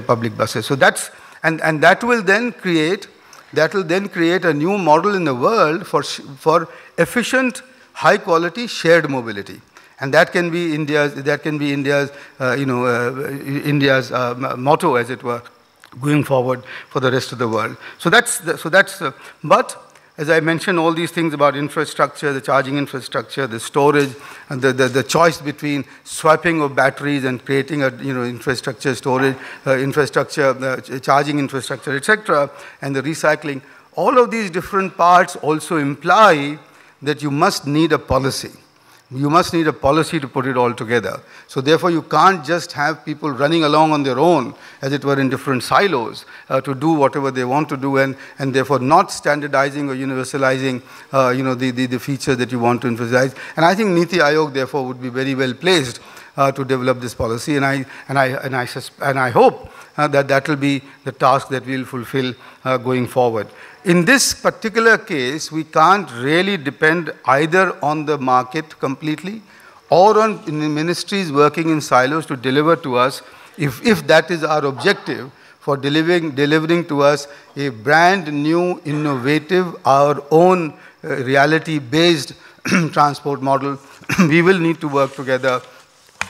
public buses. So that's, and that will then create a new model in the world for efficient, high quality shared mobility. And that can be India's motto, as it were, going forward for the rest of the world. But as I mentioned, all these things about infrastructure, the charging infrastructure, the storage, and the choice between swapping of batteries and creating a infrastructure, storage infrastructure, charging infrastructure, etc., and the recycling. All of these different parts also imply that you must need a policy. You must need a policy to put it all together. So therefore, you can't just have people running along on their own, as it were, in different silos to do whatever they want to do, and therefore not standardizing or universalizing the features that you want to emphasize. And I think Niti Aayog, therefore, would be very well placed to develop this policy, and I hope that will be the task that we will fulfill going forward. In this particular case, we can't really depend either on the market completely or on ministries working in silos to deliver to us, if that is our objective, for delivering to us a brand new, innovative, our own reality-based transport model. We will need to work together,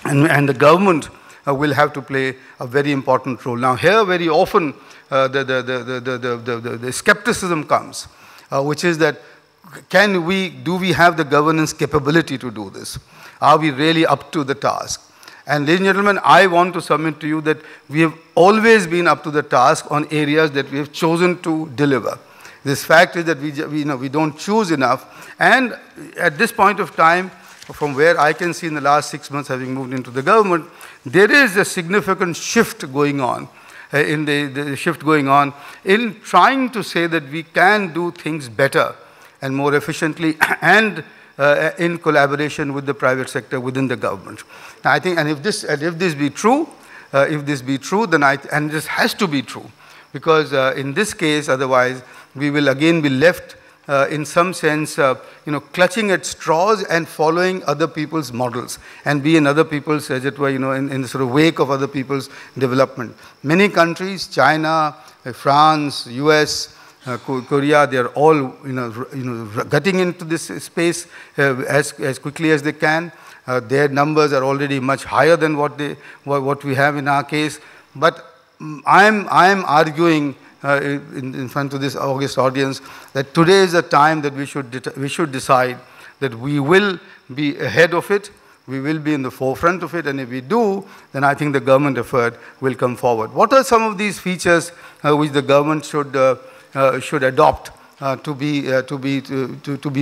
and the government will have to play a very important role. Now here, very often, the skepticism comes, which is that do we have the governance capability to do this? Are we really up to the task? And ladies and gentlemen, I want to submit to you that we have always been up to the task on areas that we have chosen to deliver. This fact is that we don't choose enough, and at this point of time, from where I can see in the last 6 months, having moved into the government, there is a significant shift going on. In trying to say that we can do things better and more efficiently, and in collaboration with the private sector within the government. Now, I think, and if this be true, then and this has to be true, because in this case, otherwise, we will again be left in some sense, clutching at straws and following other people's models, and be in other people's, as it were, in the sort of wake of other people's development. Many countries, China, France, US, Korea, they are all, getting into this space as quickly as they can. Their numbers are already much higher than what we have in our case. But I am arguing in front of this August audience that today is the time that we should decide that we will be ahead of it, we will be in the forefront of it, and if we do, then I think the government effort will come forward. What are some of these features which the government should adopt to be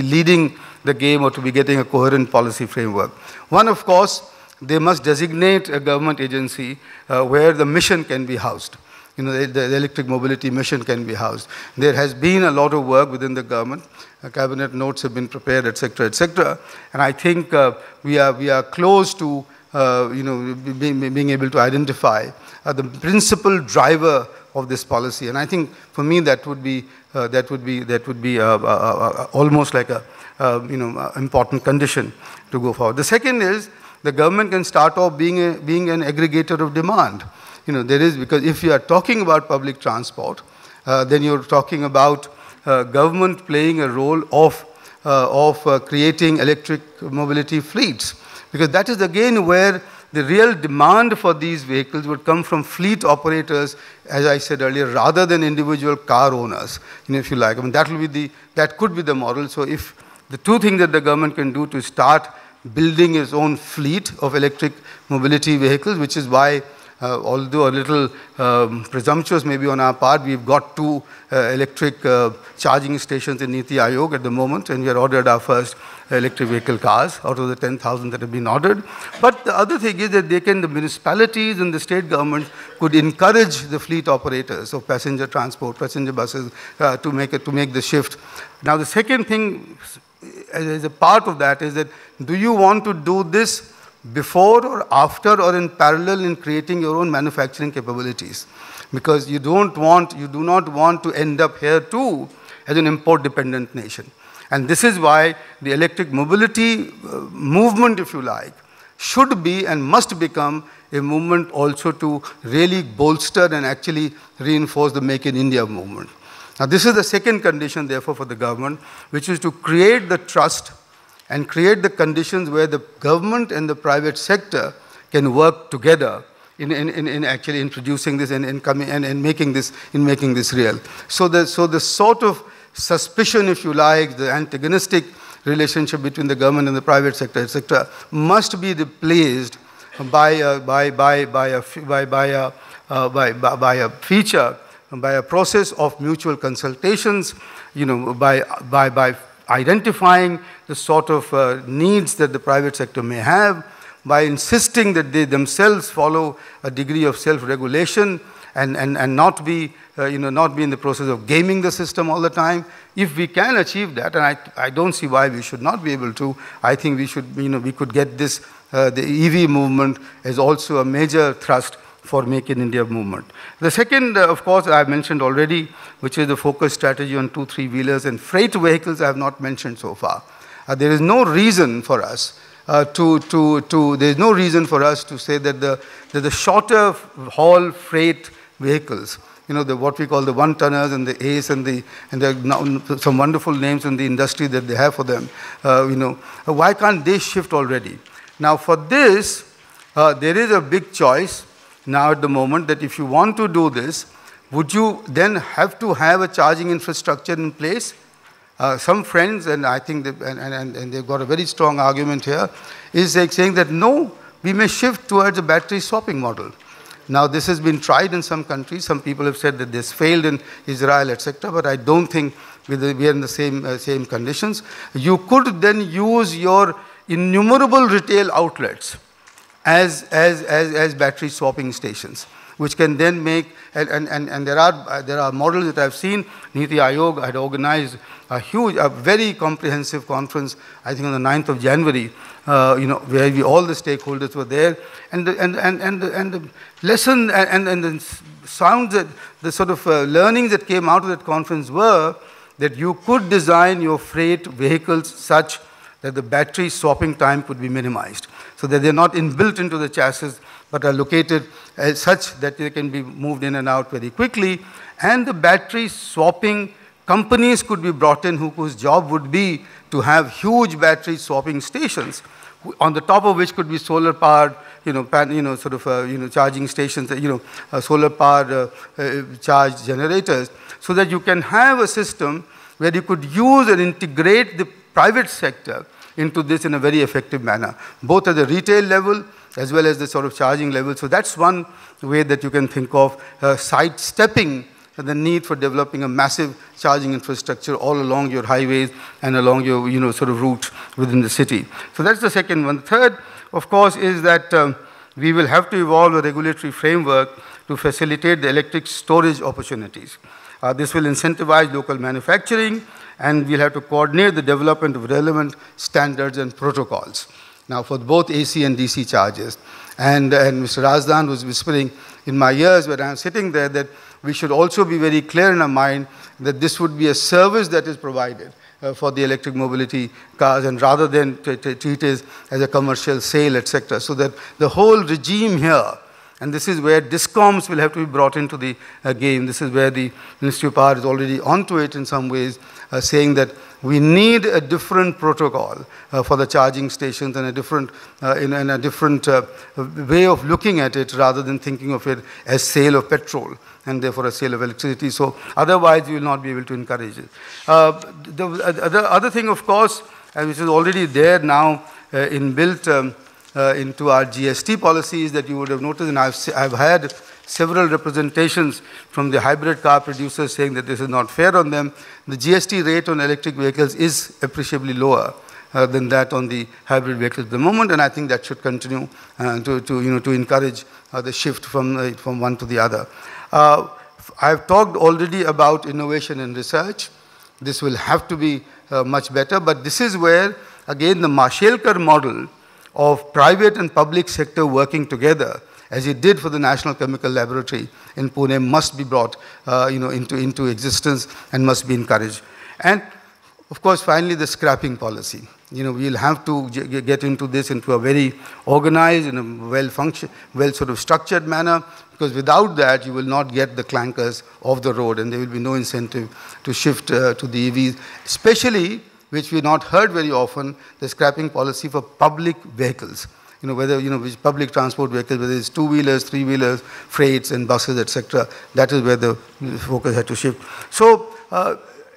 leading the game, or to be getting a coherent policy framework? One, of course, they must designate a government agency where the mission can be housed. the electric mobility mission can be housed. There has been a lot of work within the government. Cabinet notes have been prepared, etc., etc. And I think we are close to being able to identify the principal driver of this policy. And I think for me that would be almost like a important condition to go forward. The second is the government can start off being an aggregator of demand. Because if you are talking about public transport, then you're talking about government playing a role of creating electric mobility fleets. Because that is again where the real demand for these vehicles would come from fleet operators, as I said earlier, rather than individual car owners, if you like. I mean, that could be the model. So if the two things that the government can do to start building its own fleet of electric mobility vehicles, which is why, although a little presumptuous maybe on our part, we've got 2 electric charging stations in Niti Aayog at the moment, and we have ordered our first electric vehicle cars out of the 10,000 that have been ordered. But the other thing is that the municipalities and the state government could encourage the fleet operators of passenger transport, passenger buses, to make the shift. Now, the second thing as a part of that is that, do you want to do this before or after or in parallel in creating your own manufacturing capabilities? Because you do not want to end up here too as an import-dependent nation. And this is why the electric mobility movement, if you like, should be and must become a movement also to really bolster and actually reinforce the Make in India movement. Now, this is the second condition, therefore, for the government, which is to create the trust and create the conditions where the government and the private sector can work together in actually introducing this and making this real. So the sort of suspicion, if you like, the antagonistic relationship between the government and the private sector, etc., must be replaced by a feature, by a process of mutual consultations, by identifying the sort of needs that the private sector may have, by insisting that they themselves follow a degree of self-regulation and not be in the process of gaming the system all the time. If we can achieve that, and I don't see why we should not be able to, I think we should, we could get this, the EV movement as also a major thrust for Make in India movement. The second, of course, I have mentioned already, which is the focus strategy on 2, 3-wheelers and freight vehicles I have not mentioned so far. There is no reason for us there is no reason for us to say that the shorter haul freight vehicles, what we call the 1-tonners and the Ace and some wonderful names in the industry that they have for them, why can't they shift already? Now, for this, there is a big choice now at the moment that if you want to do this, would you then have to have a charging infrastructure in place? Some friends, and I think and they've got a very strong argument here, is like saying that no, we may shift towards a battery swapping model. Now, this has been tried in some countries. Some people have said that this failed in Israel, etc. But I don't think we are in the same conditions. You could then use your innumerable retail outlets as battery swapping stations, which can then make, and there are models that I've seen. Niti Aayog had organized a very comprehensive conference, I think on the 9th of January, where all the stakeholders were there, and the lesson and the sounds that the sort of learnings that came out of that conference were that you could design your freight vehicles such that the battery swapping time could be minimized, so that they're not inbuilt into the chassis, but are located as such that they can be moved in and out very quickly. And the battery swapping companies could be brought in whose job would be to have huge battery swapping stations, on the top of which could be solar powered, charging stations, solar powered charge generators, so that you can have a system where you could use and integrate the private sector into this in a very effective manner, both at the retail level as well as the sort of charging level. So that's one way that you can think of sidestepping the need for developing a massive charging infrastructure all along your highways and along your sort of route within the city. So that's the second one. The third, of course, is that we will have to evolve a regulatory framework to facilitate the electric storage opportunities. This will incentivize local manufacturing, and we'll have to coordinate the development of relevant standards and protocols. Now, for both AC and DC charges. And Mr. Razdan was whispering in my ears when I'm sitting there that we should also be very clear in our mind that this would be a service that is provided for the electric mobility cars, and rather than treat it as a commercial sale, etc. So that the whole regime here, and this is where discoms will have to be brought into the game. This is where the Ministry of Power is already onto it in some ways, saying that we need a different protocol for the charging stations and a different, in a different way of looking at it, rather than thinking of it as sale of petrol and therefore a sale of electricity. So otherwise we will not be able to encourage it. The other thing, of course, which is already there now inbuilt into our GST policies, that you would have noticed, and I've had several representations from the hybrid car producers saying that this is not fair on them. The GST rate on electric vehicles is appreciably lower than that on the hybrid vehicles at the moment, and I think that should continue to encourage the shift from one to the other. I've talked already about innovation and research. This will have to be much better, but this is where, again, the Mashelkar model of private and public sector working together, as it did for the National Chemical Laboratory in Pune, must be brought into existence and must be encouraged. And of course, finally, the scrapping policy. We'll have to get into this into a very organized and well sort of structured manner, because without that, you will not get the clankers off the road, and there will be no incentive to shift to the EVs, especially, which we not heard very often, the scrapping policy for public vehicles. Which public transport vehicles, whether it's two-wheelers, three-wheelers, freights and buses, etc. That is where the focus had to shift. So,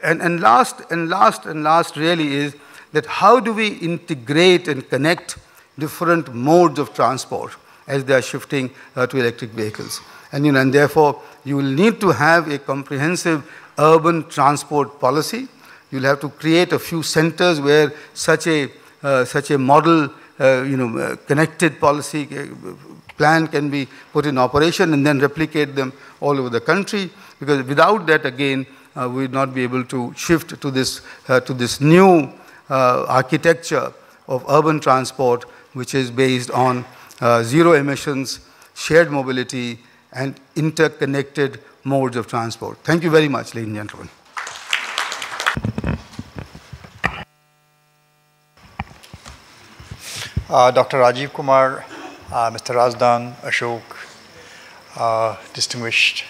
and last really is that how do we integrate and connect different modes of transport as they are shifting to electric vehicles. And therefore, you will need to have a comprehensive urban transport policy. You'll have to create a few centers where such a model connected policy plan can be put in operation, and then replicate them all over the country, because without that, again, we will not be able to shift to this new architecture of urban transport, which is based on zero emissions, shared mobility, and interconnected modes of transport. Thank you very much, ladies and gentlemen. Dr. Rajiv Kumar, Mr. Razdan, Ashok, distinguished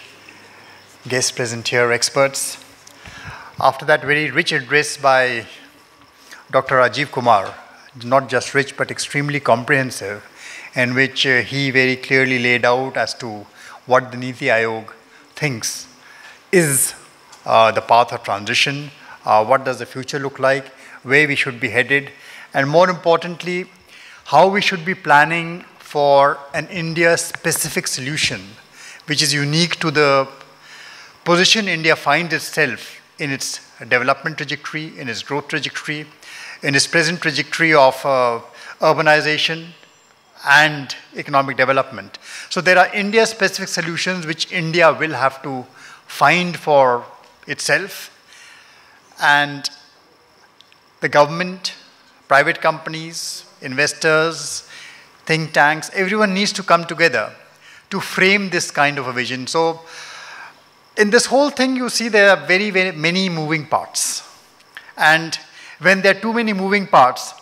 guests present here, experts. After that very rich address by Dr. Rajiv Kumar, not just rich but extremely comprehensive, in which he very clearly laid out as to what the Niti Aayog thinks is the path of transition, what does the future look like, where we should be headed, and more importantly, how we should be planning for an India-specific solution, which is unique to the position India finds itself in its development trajectory, in its growth trajectory, in its present trajectory of urbanization and economic development. So there are India-specific solutions which India will have to find for itself, and the government, private companies, investors, think tanks, everyone needs to come together to frame this kind of a vision. So in this whole thing, you see there are very, very many moving parts. And when there are too many moving parts,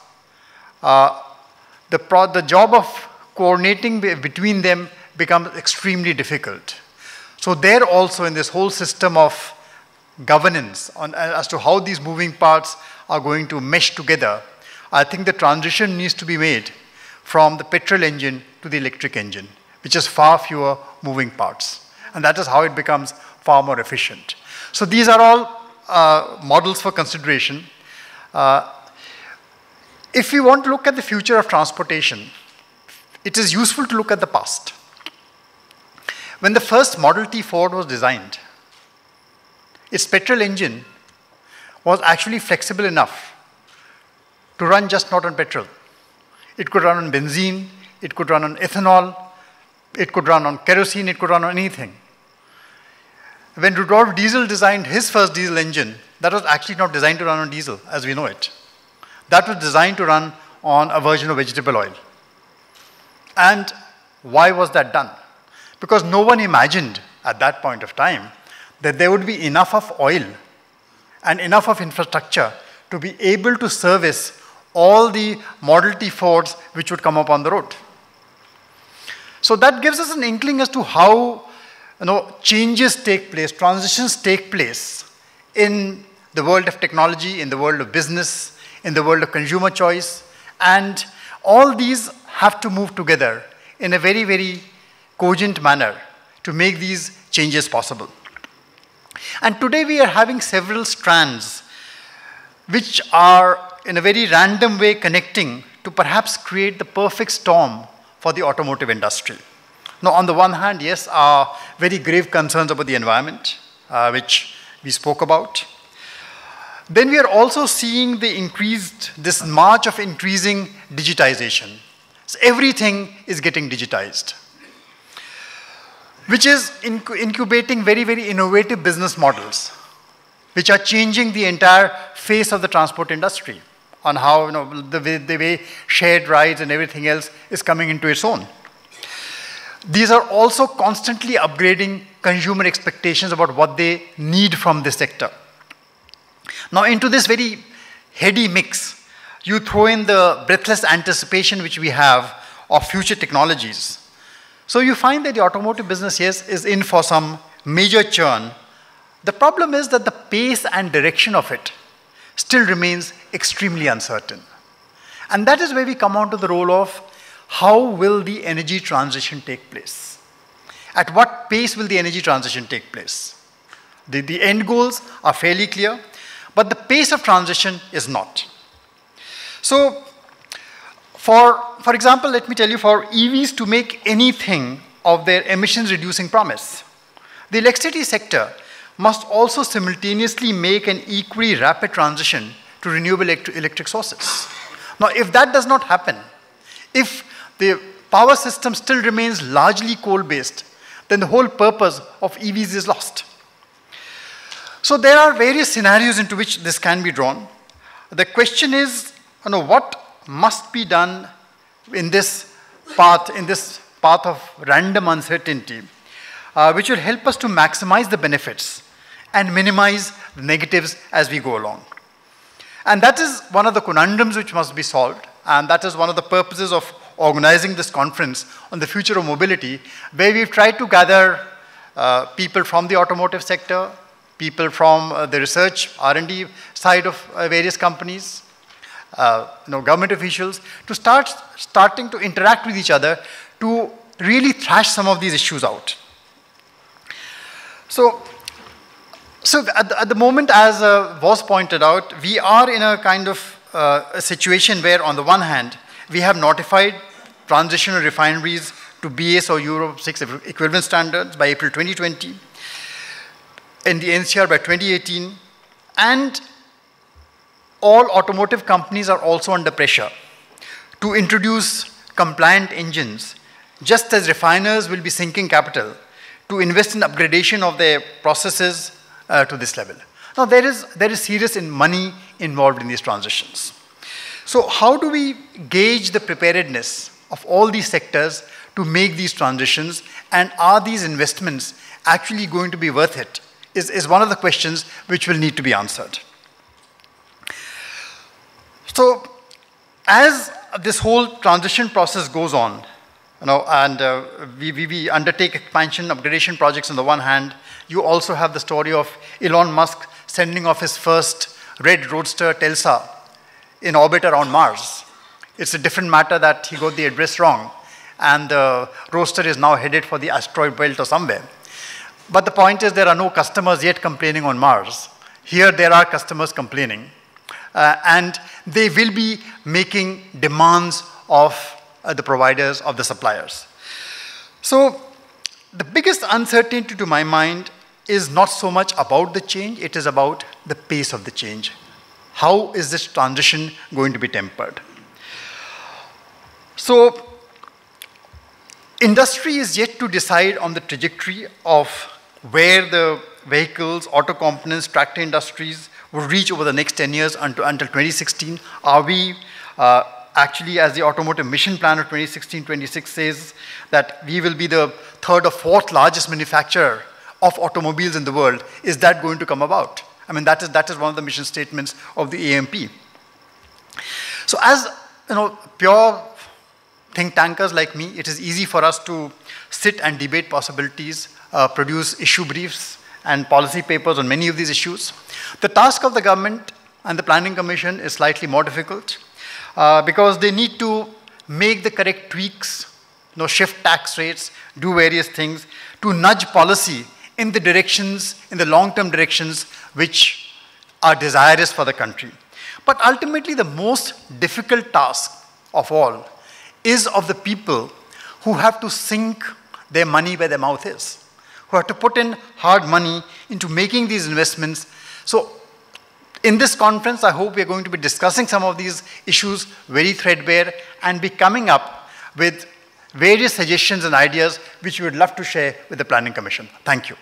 the job of coordinating between them becomes extremely difficult. So there also, in this whole system of governance as to how these moving parts are going to mesh together, I think the transition needs to be made from the petrol engine to the electric engine, which has far fewer moving parts. And that is how it becomes far more efficient. So these are all models for consideration. If we want to look at the future of transportation, it is useful to look at the past. When the first Model T Ford was designed, its petrol engine was actually flexible enough to run just not on petrol. It could run on benzene, it could run on ethanol, it could run on kerosene, it could run on anything. When Rudolf Diesel designed his first diesel engine, that was actually not designed to run on diesel as we know it. That was designed to run on a version of vegetable oil. And why was that done? Because no one imagined at that point of time that there would be enough of oil and enough of infrastructure to be able to service all the Model T Fords which would come up on the road. So that gives us an inkling as to how changes take place, transitions take place in the world of technology, in the world of business, in the world of consumer choice, and all these have to move together in a very, very cogent manner to make these changes possible. And today we are having several strands which are in a very random way connecting to perhaps create the perfect storm for the automotive industry. Now, on the one hand, yes, are very grave concerns about the environment, which we spoke about. Then we are also seeing this march of increasing digitization. So everything is getting digitized, which is incubating very, very innovative business models, which are changing the entire face of the transport industry on how the way shared rides and everything else is coming into its own. These are also constantly upgrading consumer expectations about what they need from this sector. Now, into this very heady mix, you throw in the breathless anticipation which we have of future technologies. So you find that the automotive business, yes, is in for some major churn. The problem is that the pace and direction of it still remains extremely uncertain. And that is where we come on to the role of how will the energy transition take place? At what pace will the energy transition take place? The end goals are fairly clear, but the pace of transition is not. So, for example, let me tell you, for EVs to make anything of their emissions reducing promise, the electricity sector must also simultaneously make an equally rapid transition to renewable electric sources. Now, if that does not happen, if the power system still remains largely coal-based, then the whole purpose of EVs is lost. So there are various scenarios into which this can be drawn. The question is, what must be done in this path of random uncertainty, which will help us to maximize the benefits and minimize the negatives as we go along. And that is one of the conundrums which must be solved, and that is one of the purposes of organizing this conference on the future of mobility, where we've tried to gather people from the automotive sector, people from the research, R&D side of various companies, government officials, to starting to interact with each other to really thrash some of these issues out. So at the moment, as was pointed out, we are in a kind of a situation where, on the one hand, we have notified transitional refineries to BS or Euro 6 equivalent standards by April 2020, in the NCR by 2018, and all automotive companies are also under pressure to introduce compliant engines, just as refiners will be sinking capital to invest in upgradation of their processes to this level. Now, there is serious money involved in these transitions. So how do we gauge the preparedness of all these sectors to make these transitions, and are these investments actually going to be worth it, is one of the questions which will need to be answered. So as this whole transition process goes on, and we undertake expansion, upgradation projects on the one hand, you also have the story of Elon Musk sending off his first red roadster Tesla in orbit around Mars. It's a different matter that he got the address wrong, and the roadster is now headed for the asteroid belt or somewhere. But the point is, there are no customers yet complaining on Mars. Here there are customers complaining, and they will be making demands of the providers, of the suppliers. So the biggest uncertainty to my mind is not so much about the change, it is about the pace of the change. How is this transition going to be tempered? So Industry is yet to decide on the trajectory of where the vehicles, auto components, tractor industries will reach over the next 10 years until 2016. Are we actually, as the Automotive Mission Plan of 2016-26 says, that we will be the third or fourth largest manufacturer of automobiles in the world? Is that going to come about? I mean, that is one of the mission statements of the AMP. So as pure think tankers like me, it is easy for us to sit and debate possibilities, produce issue briefs and policy papers on many of these issues. The task of the government and the Planning Commission is slightly more difficult because they need to make the correct tweaks, shift tax rates, do various things to nudge policy in the directions, in the long-term directions which are desirous for the country. But ultimately, the most difficult task of all is of the people who have to sink their money where their mouth is, who have to put in hard money into making these investments. So in this conference, I hope we are going to be discussing some of these issues very threadbare and be coming up with various suggestions and ideas which we would love to share with the Planning Commission. Thank you.